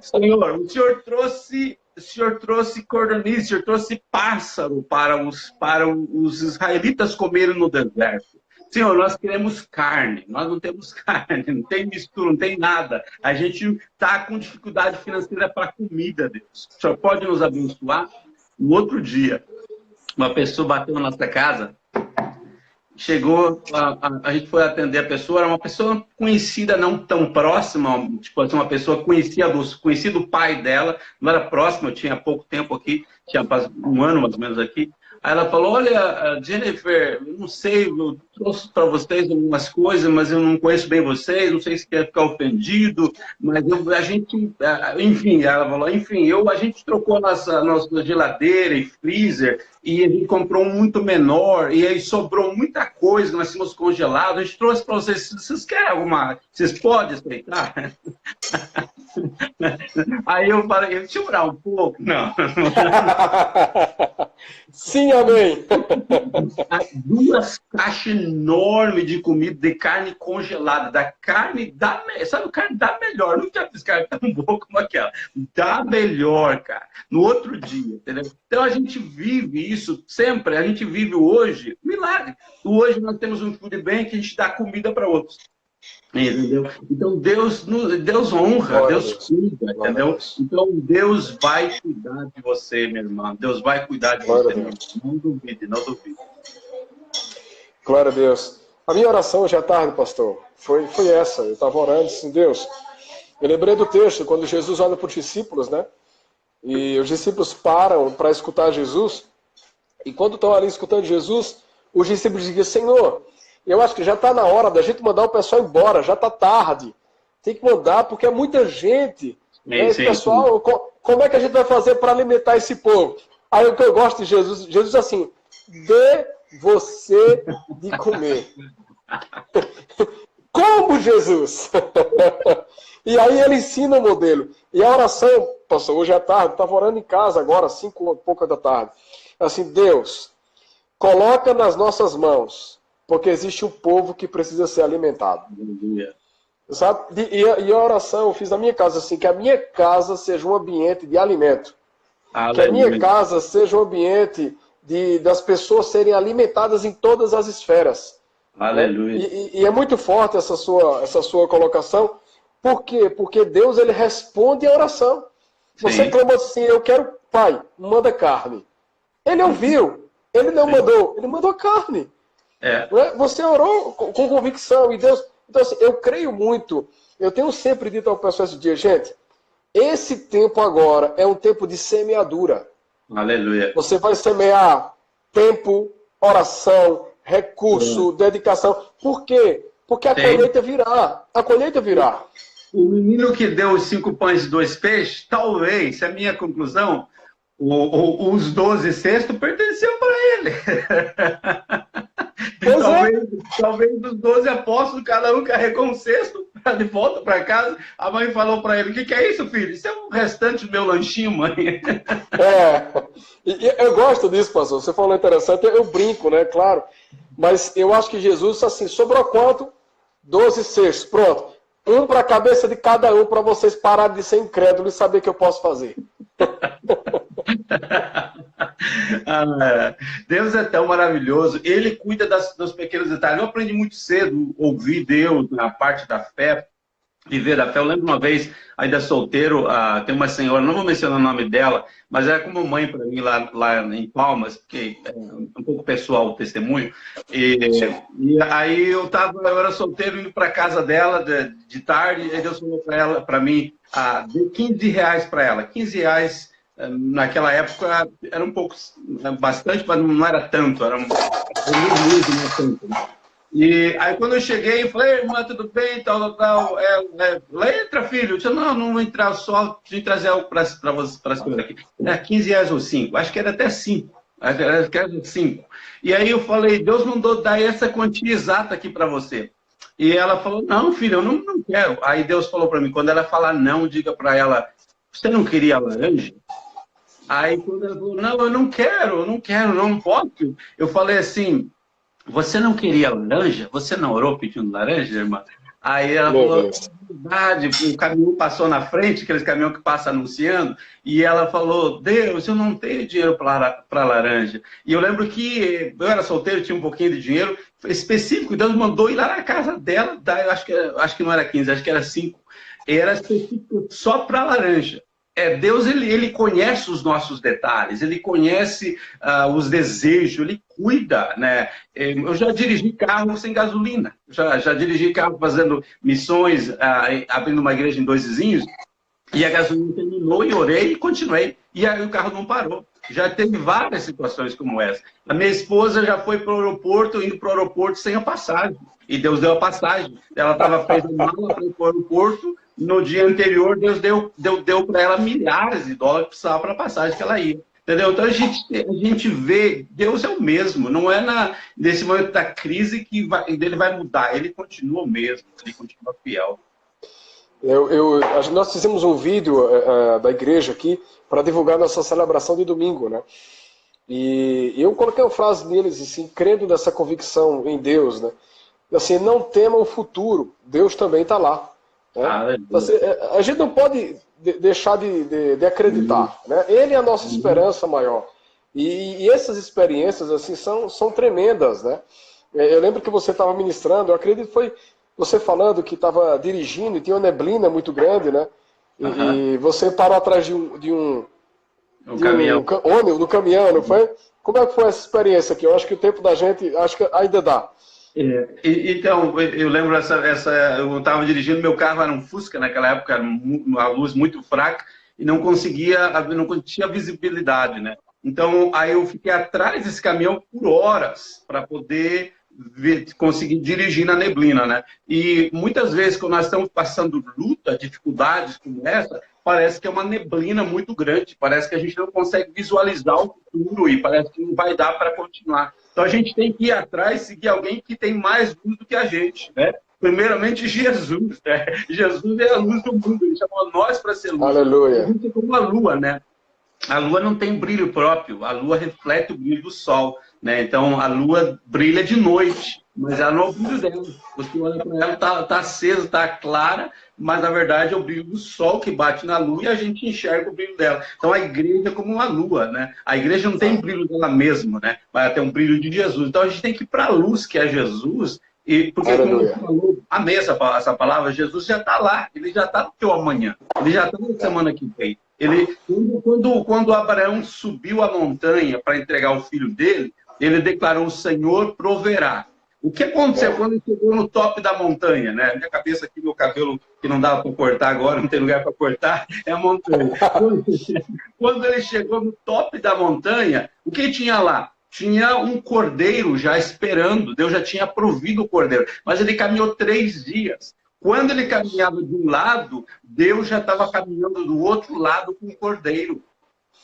Senhor, o senhor trouxe cordoniz, o senhor trouxe pássaro para os israelitas comerem no deserto. Senhor, nós queremos carne, nós não temos carne, não tem mistura, não tem nada. A gente está com dificuldade financeira para comida, Deus. O senhor pode nos abençoar? No outro dia, uma pessoa bateu na nossa casa, chegou, a gente foi atender a pessoa, era uma pessoa conhecida, não tão próxima, tipo assim, uma pessoa conhecia do pai dela, não era próxima, eu tinha pouco tempo aqui, tinha um ano mais ou menos aqui. Aí ela falou, olha, Jennifer, eu não sei, eu trouxe para vocês algumas coisas, mas eu não conheço bem vocês, não sei se quer ficar ofendido, mas a gente, enfim, ela falou, enfim, a gente trocou a nossa geladeira e freezer, e a gente comprou um muito menor, e aí sobrou muita coisa, nós tínhamos congelado, a gente trouxe para vocês, vocês querem alguma, vocês podem aceitar? Aí eu falei, deixa eu orar um pouco, não. Sim, amém. 2 caixas enormes de comida, de carne congelada, sabe, carne da melhor, nunca fiz carne tão boa como aquela, da melhor, cara, no outro dia, entendeu? Então a gente vive isso sempre, a gente vive hoje, milagre. Hoje nós temos um food bank que a gente dá comida para outros. Entendeu? Então Deus honra, Deus cuida, entendeu? Então Deus vai cuidar de você, minha irmã. Deus vai cuidar de você, meu irmão. Não duvide, não duvide. Glória a Deus. A minha oração hoje à tarde, pastor, foi essa. Eu estava orando assim, Deus. Eu lembrei do texto, quando Jesus olha para os discípulos, né? E os discípulos param para escutar Jesus. E quando estão ali escutando Jesus, os discípulos dizem, Senhor, eu acho que já está na hora da gente mandar o pessoal embora, já está tarde. Tem que mandar, porque é muita gente. Né? Sim, pessoal, como é que a gente vai fazer para alimentar esse povo? Aí o que eu gosto de Jesus, Jesus assim, dê você de comer. Como Jesus? E aí ele ensina o modelo. E a oração, pastor, hoje à tarde, estava orando em casa agora, 5 e pouca da tarde. Assim, Deus, coloca nas nossas mãos, porque existe um povo que precisa ser alimentado. Sabe? E a oração eu fiz na minha casa assim, que a minha casa seja um ambiente de alimento. Que a minha casa seja um ambiente das pessoas serem alimentadas em todas as esferas. Aleluia. E é muito forte essa sua colocação. Por quê? Porque Deus ele responde a oração. Você clama assim, eu quero, pai, manda carne. Ele ouviu, ele não mandou, ele mandou carne. Você orou com convicção e Deus. Então, assim, eu creio muito. Eu tenho sempre dito ao pessoal esse dia, gente, esse tempo agora é um tempo de semeadura. Aleluia. Você vai semear tempo, oração, recurso, dedicação. Por quê? Porque a colheita virá. A colheita virá. O menino que deu os 5 pães e 2 peixes, talvez, é a minha conclusão, os 12 cestos pertenciam para ele. Talvez dos 12 apóstolos, cada um carregou um cesto de volta para casa. A mãe falou para ele, o que é isso, filho? Isso é um restante do meu lanchinho, mãe. Eu gosto disso, pastor. Você falou interessante, eu brinco, né? Claro. Mas eu acho que Jesus, assim, sobrou quanto? 12 cestos. Pronto. Um para a cabeça de cada um, para vocês pararem de ser incrédulos e saber o que eu posso fazer. Deus é tão maravilhoso. Ele cuida dos pequenos detalhes. Eu aprendi muito cedo a ouvir Deus na parte da fé, viver da fé. Eu lembro uma vez, ainda solteiro, tem uma senhora, não vou mencionar o nome dela, mas era como mãe para mim lá em Palmas, porque é um pouco pessoal o testemunho. E aí eu era solteiro indo para casa dela de tarde, e Deus falou para mim, deu 15 reais para ela. 15 reais naquela época era um pouco, bastante, mas não era tanto, era muito, não é tanto, né? E aí quando eu cheguei, eu falei, irmã, tudo bem, tal. Entra, filho. Eu disse, não vou entrar, só de trazer algo para a senhora aqui. 15 reais ou 5, acho que era até 5. Acho que era 5. E aí eu falei, Deus mandou dar essa quantia exata aqui para você. E ela falou, não, filho, eu não quero. Aí Deus falou para mim, quando ela falar não, diga para ela, você não queria laranja? Aí quando ela falou, não, eu não quero, não posso. Eu falei assim, você não queria laranja? Você não orou pedindo laranja, irmã? Aí ela falou, verdade, o caminhão passou na frente, aqueles caminhões que passam anunciando, e ela falou, Deus, eu não tenho dinheiro para laranja. E eu lembro que eu era solteiro, tinha um pouquinho de dinheiro específico, Deus mandou ir lá na casa dela, acho que não era 15, acho que era 5, e era específico só para laranja. Deus ele conhece os nossos detalhes, ele conhece os desejos, ele cuida, né? Eu já dirigi carro sem gasolina, já dirigi carro fazendo missões, abrindo uma igreja em Dois Vizinhos, e a gasolina terminou e orei e continuei, e aí o carro não parou. Já teve várias situações como essa. A minha esposa já foi para o aeroporto, indo para o aeroporto sem a passagem, e Deus deu a passagem. Ela fez a mala para ir para o aeroporto. No dia anterior, Deus deu para ela milhares de dólares que precisava para a passagem que ela ia. Entendeu? Então a gente vê, Deus é o mesmo, não é nesse momento da crise que ele vai mudar, ele continua o mesmo, ele continua fiel. Nós fizemos um vídeo da igreja aqui para divulgar nossa celebração de domingo, né? E eu coloquei uma frase neles, assim, crendo nessa convicção em Deus, né? Assim, não tema o futuro, Deus também está lá. Né? Assim, a gente não pode deixar de acreditar, né? Ele é a nossa esperança maior. E essas experiências assim são tremendas, né? Eu lembro que você estava ministrando, eu acredito que foi você falando que estava dirigindo e tinha uma neblina muito grande, né? E você parou atrás de um caminhão. No caminhão, não foi? Como é que foi essa experiência aqui? Eu acho que o tempo da gente, acho que ainda dá. Então, eu lembro eu estava dirigindo, meu carro era um Fusca naquela época, era uma luz muito fraca e não tinha visibilidade, né? Então, aí eu fiquei atrás desse caminhão por horas para poder conseguir dirigir na neblina, né? E muitas vezes, quando nós estamos passando luta, dificuldades como essa, parece que é uma neblina muito grande, parece que a gente não consegue visualizar o futuro e parece que não vai dar para continuar. Então a gente tem que ir atrás, seguir alguém que tem mais luz do que a gente, né? Primeiramente Jesus, né? Jesus é a luz do mundo, ele chamou nós para ser luz. Aleluia. A gente é como a lua, né? A lua não tem brilho próprio, a lua reflete o brilho do sol, né? Então a lua brilha de noite, mas ela não é o brilho dela. Você olha para ela, tá acesa, tá clara, mas na verdade é o brilho do sol que bate na lua e a gente enxerga o brilho dela. Então a igreja é como uma lua, né? A igreja não tem brilho dela mesma, né? Mas tem um brilho de Jesus. Então a gente tem que ir para a luz, que é Jesus, e porque como você falou, amei essa palavra, Jesus já está lá, ele já está no teu amanhã, ele já está na semana que vem. Quando Abraão subiu a montanha para entregar o filho dele, ele declarou: o Senhor proverá. O que aconteceu quando ele chegou no top da montanha, né? Minha cabeça aqui, meu cabelo, que não dava para cortar agora, não tem lugar para cortar, é a montanha. Quando ele chegou no top da montanha, o que tinha lá? Tinha um cordeiro já esperando, Deus já tinha provido o cordeiro, mas ele caminhou 3 dias. Quando ele caminhava de um lado, Deus já estava caminhando do outro lado com o cordeiro.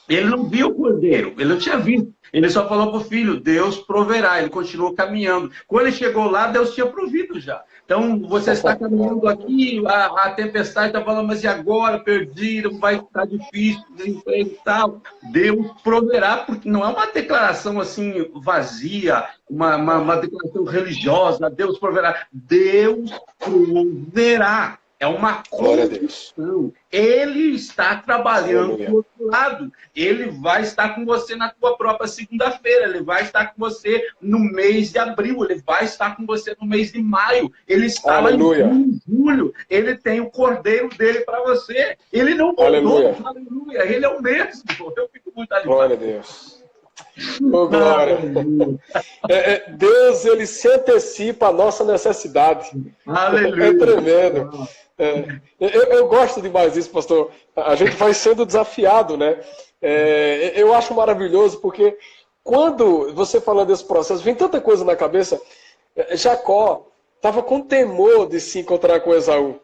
Ele não viu o cordeiro, ele não tinha visto. Ele só falou para o filho: Deus proverá. Ele continuou caminhando. Quando ele chegou lá, Deus tinha provido já. Então, você está caminhando aqui, a tempestade está falando: mas e agora? Perdiram, vai estar difícil, desemprego e tal. Deus proverá, porque não é uma declaração assim vazia, uma declaração religiosa. Deus proverá. Deus proverá. É uma condição. Ele está trabalhando do outro lado. Ele vai estar com você na tua própria segunda-feira. Ele vai estar com você no mês de abril. Ele vai estar com você no mês de maio. Ele está lá em julho. Ele tem o cordeiro dele para você. Ele não mudou. Aleluia. Ele é o mesmo. Eu fico muito animado. Glória a Deus. Oh, glória. Deus, ele se antecipa à nossa necessidade. Aleluia. É tremendo. Eu gosto demais disso, pastor. A gente vai sendo desafiado, né? Eu acho maravilhoso, porque quando você fala desse processo, vem tanta coisa na cabeça. Jacó estava com temor de se encontrar com Esaú.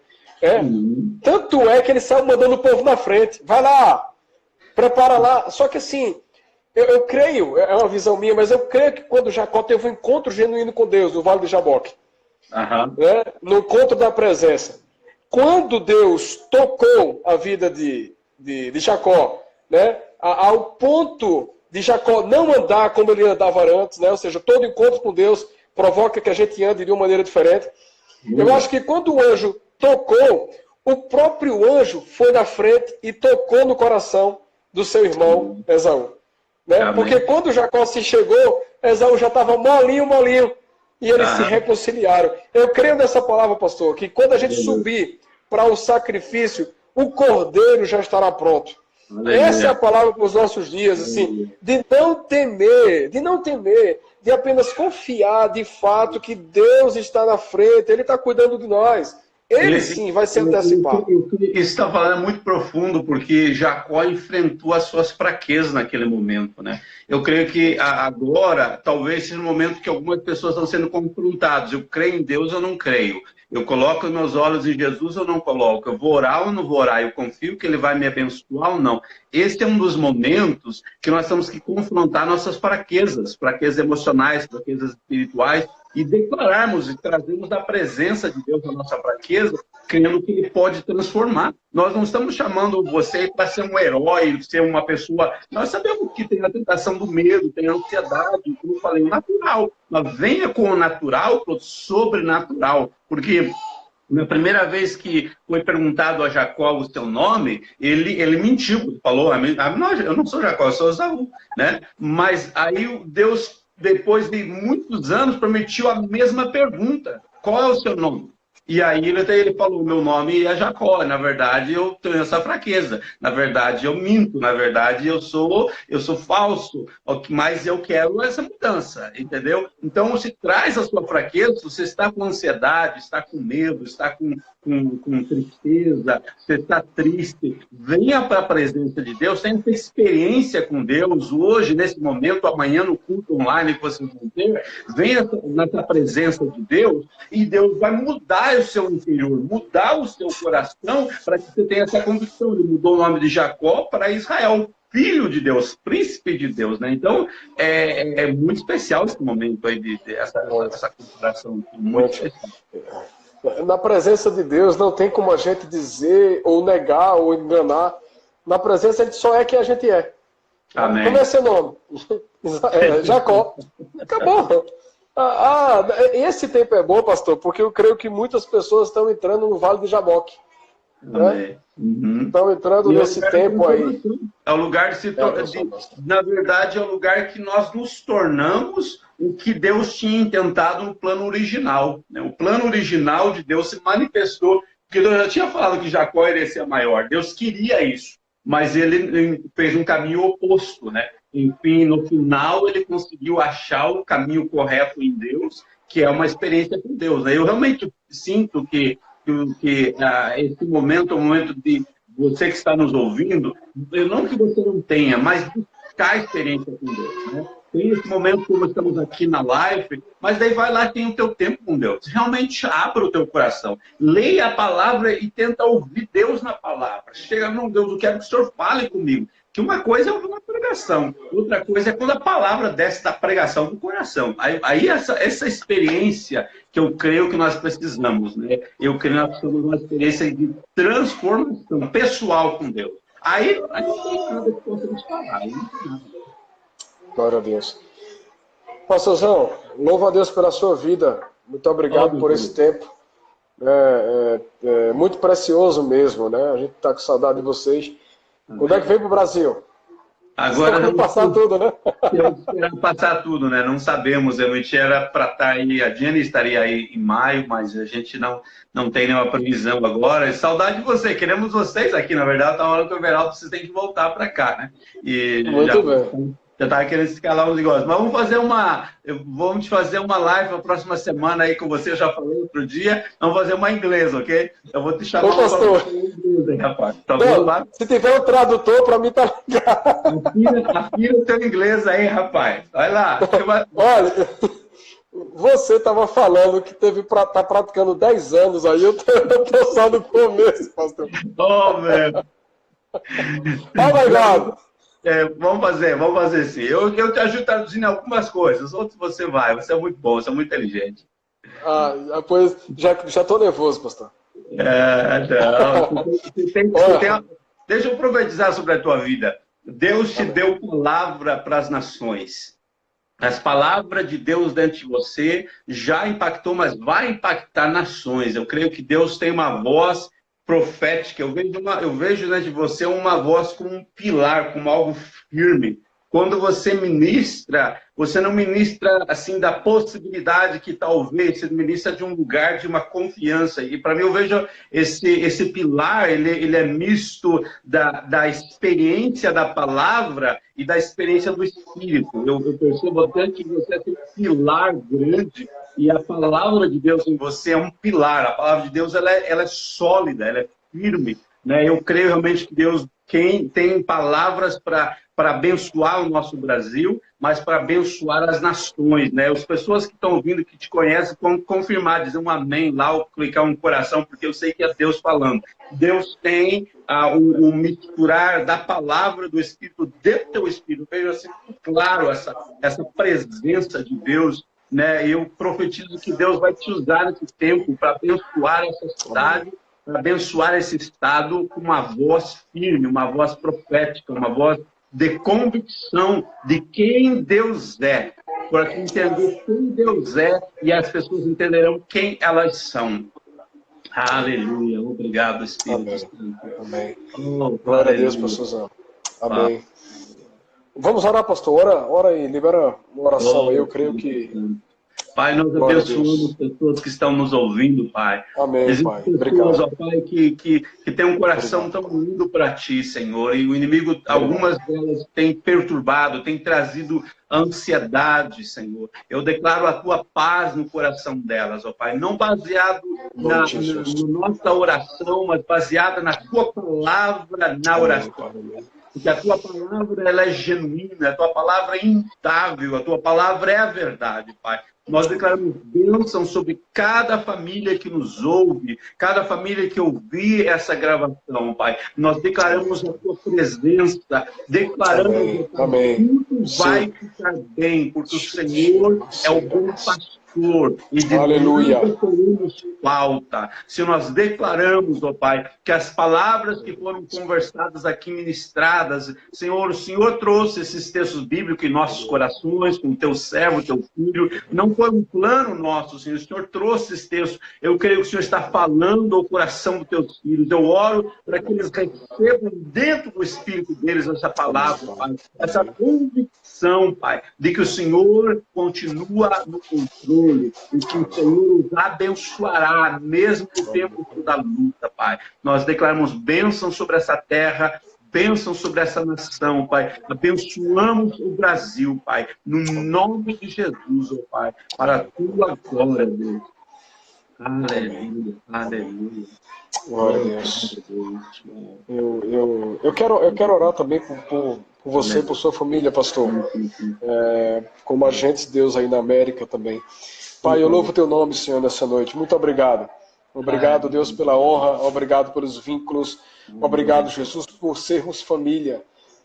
Tanto é que ele saiu mandando o povo na frente. Vai lá, prepara lá. Só que assim, eu creio, é uma visão minha, mas eu creio que quando Jacó teve um encontro genuíno com Deus, no Vale de Jaboque, né, no encontro da presença, quando Deus tocou a vida de Jacó, né, ao ponto de Jacó não andar como ele andava antes, né, ou seja, todo encontro com Deus provoca que a gente ande de uma maneira diferente. Eu acho que quando o anjo tocou, o próprio anjo foi na frente e tocou no coração do seu irmão Esaú. Né? Porque quando Jacó se chegou, Esaú já estava molinho, e eles se reconciliaram. Eu creio nessa palavra, pastor, que quando a gente subir para o sacrifício, o cordeiro já estará pronto. Essa é a palavra para os nossos dias, assim, de não temer, de apenas confiar de fato que Deus está na frente, Ele está cuidando de nós. Ele sim vai se antecipar. Isso que está falando é muito profundo, porque Jacó enfrentou as suas fraquezas naquele momento, né? Eu creio que agora, talvez seja um momento que algumas pessoas estão sendo confrontadas. Eu creio em Deus ou não creio? Eu coloco os meus olhos em Jesus ou não coloco? Eu vou orar ou não vou orar? Eu confio que Ele vai me abençoar ou não? Esse é um dos momentos que nós temos que confrontar nossas fraquezas emocionais, fraquezas espirituais, e declararmos e trazermos da presença de Deus na nossa fraqueza, crendo que Ele pode transformar. Nós não estamos chamando você para ser um herói, ser uma pessoa... Nós sabemos que tem a tentação do medo, tem a ansiedade, como eu falei, o natural. Mas venha com o natural para o sobrenatural, porque... Na primeira vez que foi perguntado a Jacó o seu nome, ele mentiu, falou, eu não sou Jacó, eu sou Esaú, né? Mas aí Deus, depois de muitos anos, prometeu a mesma pergunta, qual é o seu nome? E aí ele falou, meu nome é Jacó, na verdade eu tenho essa fraqueza, na verdade eu minto, na verdade eu sou falso, mas eu quero essa mudança, entendeu? Então se traz a sua fraqueza, você está com ansiedade, está com medo, está com tristeza, você está triste, venha para a presença de Deus, tenha essa experiência com Deus, hoje, nesse momento, amanhã no culto online que vocês vão ter, venha nessa presença de Deus, e Deus vai mudar o seu interior, mudar o seu coração, para que você tenha essa convicção. Ele mudou o nome de Jacó para Israel, filho de Deus, príncipe de Deus, né? Então, é muito especial esse momento aí, essa comparação, muito especial. Na presença de Deus não tem como a gente dizer, ou negar, ou enganar. Na presença Ele só é quem a gente é. Amém. Como é seu nome? Jacó. Acabou. Esse tempo é bom, pastor, porque eu creio que muitas pessoas estão entrando no Vale de Jaboque. Né? Uhum. Estão entrando nesse tempo aí. É o lugar de se tornar. Na verdade, é o lugar que nós nos tornamos o que Deus tinha intentado no plano original. Né? O plano original de Deus se manifestou, porque Deus já tinha falado que Jacó iria ser maior. Deus queria isso, mas ele fez um caminho oposto, né? Enfim, no final, ele conseguiu achar o caminho correto em Deus, que é uma experiência com Deus. Né? Eu realmente sinto que esse momento é um momento de você que está nos ouvindo, não que você não tenha, mas buscar experiência com Deus. Né? Tem esse momento como estamos aqui na live, mas daí vai lá e tem o teu tempo com Deus. Realmente abra o teu coração. Leia a palavra e tenta ouvir Deus na palavra. Chega, não, Deus, eu quero que o Senhor fale comigo. Que uma coisa é uma pregação, outra coisa é quando a palavra desce da pregação do coração. Aí essa experiência que eu creio que nós precisamos, né? Eu creio que nós precisamos de uma experiência de transformação pessoal com Deus. Aí não tem nada que possamos falar. Aí não tem nada. Glória a Deus. Pastorzão, louvo a Deus pela sua vida. Muito obrigado por esse tempo. É muito precioso mesmo, né? A gente está com saudade de vocês. Quando é que vem para o Brasil? Agora não passar tudo, né? Esperando passar tudo, né? Não sabemos. Realmente era para estar aí. A Jenny estaria aí em maio, mas a gente não tem nenhuma previsão agora. Saudade de você. Queremos vocês aqui, na verdade. Tá na hora que o Everaldo vocês têm que voltar para cá, né? E muito bem. Já estava querendo escalar os negócios. Mas vamos fazer uma live na próxima semana aí com você. Eu já falei outro dia. Vamos fazer uma em inglês, ok? Eu vou te chamar para inglês, rapaz. Tá bom, lá? Se tiver um tradutor, para mim tá legal. Afira o teu inglês aí, rapaz. Vai lá. Olha, você estava falando que tá praticando 10 anos aí. Eu tô só no começo, pastor. Oh, velho. Obrigado. Vamos fazer sim. Eu te ajudo traduzindo algumas coisas, outros você vai. Você é muito bom, você é muito inteligente. Pois já estou nervoso, pastor. Não. Deixa eu profetizar sobre a tua vida. Deus te deu palavra para as nações. As palavras de Deus dentro de você já impactou, mas vai impactar nações. Eu creio que Deus tem uma voz profética. Eu vejo dentro de você uma voz como um pilar, como algo firme. Quando você ministra você não ministra assim da possibilidade que talvez você ministra de um lugar de uma confiança. E para mim eu vejo esse pilar, ele é misto da experiência da palavra e da experiência do Espírito. Eu percebo até que você tem um pilar grande e a palavra de Deus em você é um pilar. A palavra de Deus ela é sólida, ela é firme, né? Eu creio realmente que Deus tem palavras para abençoar o nosso Brasil, mas para abençoar as nações, né? As pessoas que estão ouvindo, que te conhecem, vão confirmar, dizer um amém lá, ou clicar um coração, porque eu sei que é Deus falando. Deus tem o misturar da palavra do Espírito dentro do teu Espírito. Eu vejo assim, muito claro essa presença de Deus, né? Eu profetizo que Deus vai te usar nesse tempo para abençoar essa cidade, para abençoar esse estado com uma voz firme, uma voz profética, uma voz de convicção de quem Deus é, para entender quem Deus é e as pessoas entenderão quem elas são. Aleluia. Obrigado, Espírito Santo. Amém. Oh, glória a Deus, pastor Zé. Amém. Vamos orar, pastor. Ora e libera uma oração aí. Eu creio que... Pai, nós abençoamos as pessoas que estão nos ouvindo, Pai. Amém, existem Pai. pessoas, Obrigado. ó, Pai, que tem um coração tão lindo para Ti, Senhor. E o inimigo, algumas delas, tem perturbado, tem trazido ansiedade, Senhor. Eu declaro a Tua paz no coração delas, ó Pai. Não baseado na nossa oração, mas baseada na Tua palavra na oração. Porque a Tua palavra ela é genuína, a Tua palavra é imutável, a Tua palavra é a verdade, Pai. Nós declaramos bênção sobre cada família que nos ouve, cada família que ouvir essa gravação, Pai. Nós declaramos a Tua presença, declaramos que tudo vai ficar bem, porque o Senhor é o bom pastor. E de aleluia. Falta. Se nós declaramos, ó Pai, que as palavras que foram conversadas aqui, ministradas, Senhor, o Senhor trouxe esses textos bíblicos em nossos corações, com o Teu servo, Teu filho, não foi um plano nosso, Senhor, o Senhor trouxe esses textos, eu creio que o Senhor está falando ao coração dos Teus filhos, eu oro para que eles recebam dentro do espírito deles essa palavra, Pai, essa convicção, Pai, de que o Senhor continua no controle, e que o Senhor os abençoará, mesmo no tempo da luta, Pai. Nós declaramos bênção sobre essa terra, bênção sobre essa nação, Pai. Abençoamos o Brasil, Pai, no nome de Jesus, ó Pai, para a Tua glória, Deus. Aleluia, aleluia. Glória a Deus. Eu quero orar também por você, por sua família, pastor, como agentes de Deus aí na América também. Pai, eu louvo o Teu nome, Senhor, nessa noite. Muito obrigado. Obrigado, Deus, pela honra. Obrigado pelos vínculos. Obrigado, Jesus, por sermos família.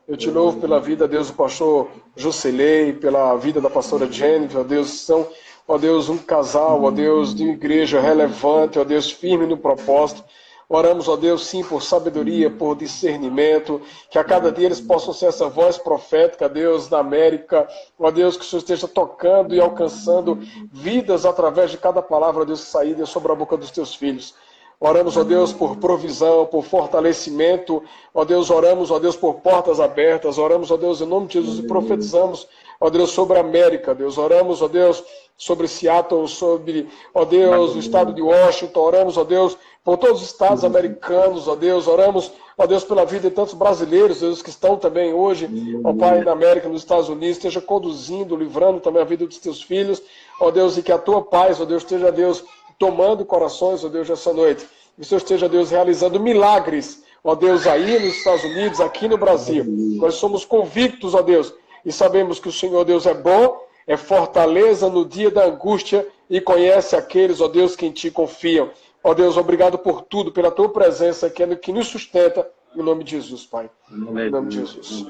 Eu te louvo pela vida, Deus, do pastor Jocelei, pela vida da pastora Jennifer, ó Deus, são, ó Deus, um casal, ó Deus, de uma igreja relevante, ó Deus, firme no propósito. Oramos, ó Deus, sim, por sabedoria, por discernimento, que a cada dia eles possam ser essa voz profética, Deus, da América, ó Deus, que o Senhor esteja tocando e alcançando vidas através de cada palavra, ó Deus, saída sobre a boca dos Teus filhos. Oramos, ó Deus, por provisão, por fortalecimento, ó Deus, oramos, ó Deus, por portas abertas, oramos, ó Deus, em nome de Jesus, e profetizamos, ó Deus, sobre a América, Deus, oramos, ó Deus, sobre Seattle, sobre, ó Deus, o estado de Washington, oramos, ó Deus, por todos os estados americanos, ó Deus, oramos, ó Deus, pela vida de tantos brasileiros, Deus, que estão também hoje, ó Pai, na América, nos Estados Unidos, esteja conduzindo, livrando também a vida dos Teus filhos, ó Deus, e que a Tua paz, ó Deus, esteja, Deus, tomando corações, ó Deus, nessa noite, que o Senhor esteja, Deus, realizando milagres, ó Deus, aí nos Estados Unidos, aqui no Brasil. Nós somos convictos, ó Deus, e sabemos que o Senhor, Deus, é bom, é fortaleza no dia da angústia e conhece aqueles, ó Deus, que em Ti confiam. Ó Deus, obrigado por tudo, pela Tua presença, que é que nos sustenta, em nome de Jesus, Pai. Em nome de Jesus.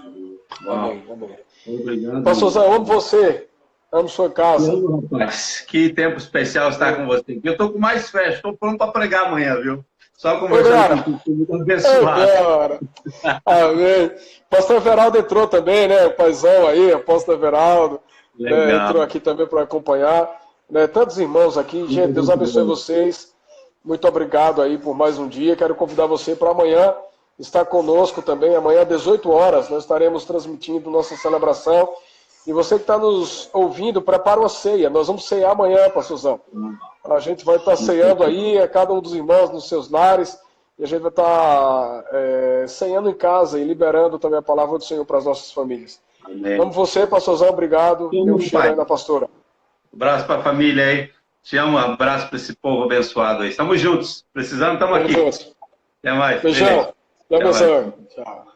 Amém. Amém. Obrigado. Pastorzão, amo você. Amo sua casa. Rapaz, que tempo especial estar com você. Eu estou com mais fé, estou pronto para pregar amanhã, viu? Só conversando com você, muito abençoado. Amém. Pastor Everaldo entrou também, né? O paizão aí, apóstolo Everaldo. Né? Entrou aqui também para acompanhar. Né? Tantos irmãos aqui. Gente, Deus abençoe vocês. Muito obrigado aí por mais um dia. Quero convidar você para amanhã estar conosco também. Amanhã, às 18 horas, nós estaremos transmitindo nossa celebração E você que está nos ouvindo, prepara uma ceia. Nós vamos cear amanhã, pastorzão. A gente vai estar ceando aí, cada um dos irmãos nos seus lares. E a gente vai estar ceando em casa e liberando também a palavra do Senhor para as nossas famílias. Amém. Amo você, pastorzão, obrigado. Sim, Deu um cheiro pai. aí na pastora. Abraço para a família aí. Te amo, um abraço para esse povo abençoado aí. Estamos juntos. Precisando, estamos aqui. Tamo junto. Até mais. Beijão. Deus Até mais. abençoe. Tchau.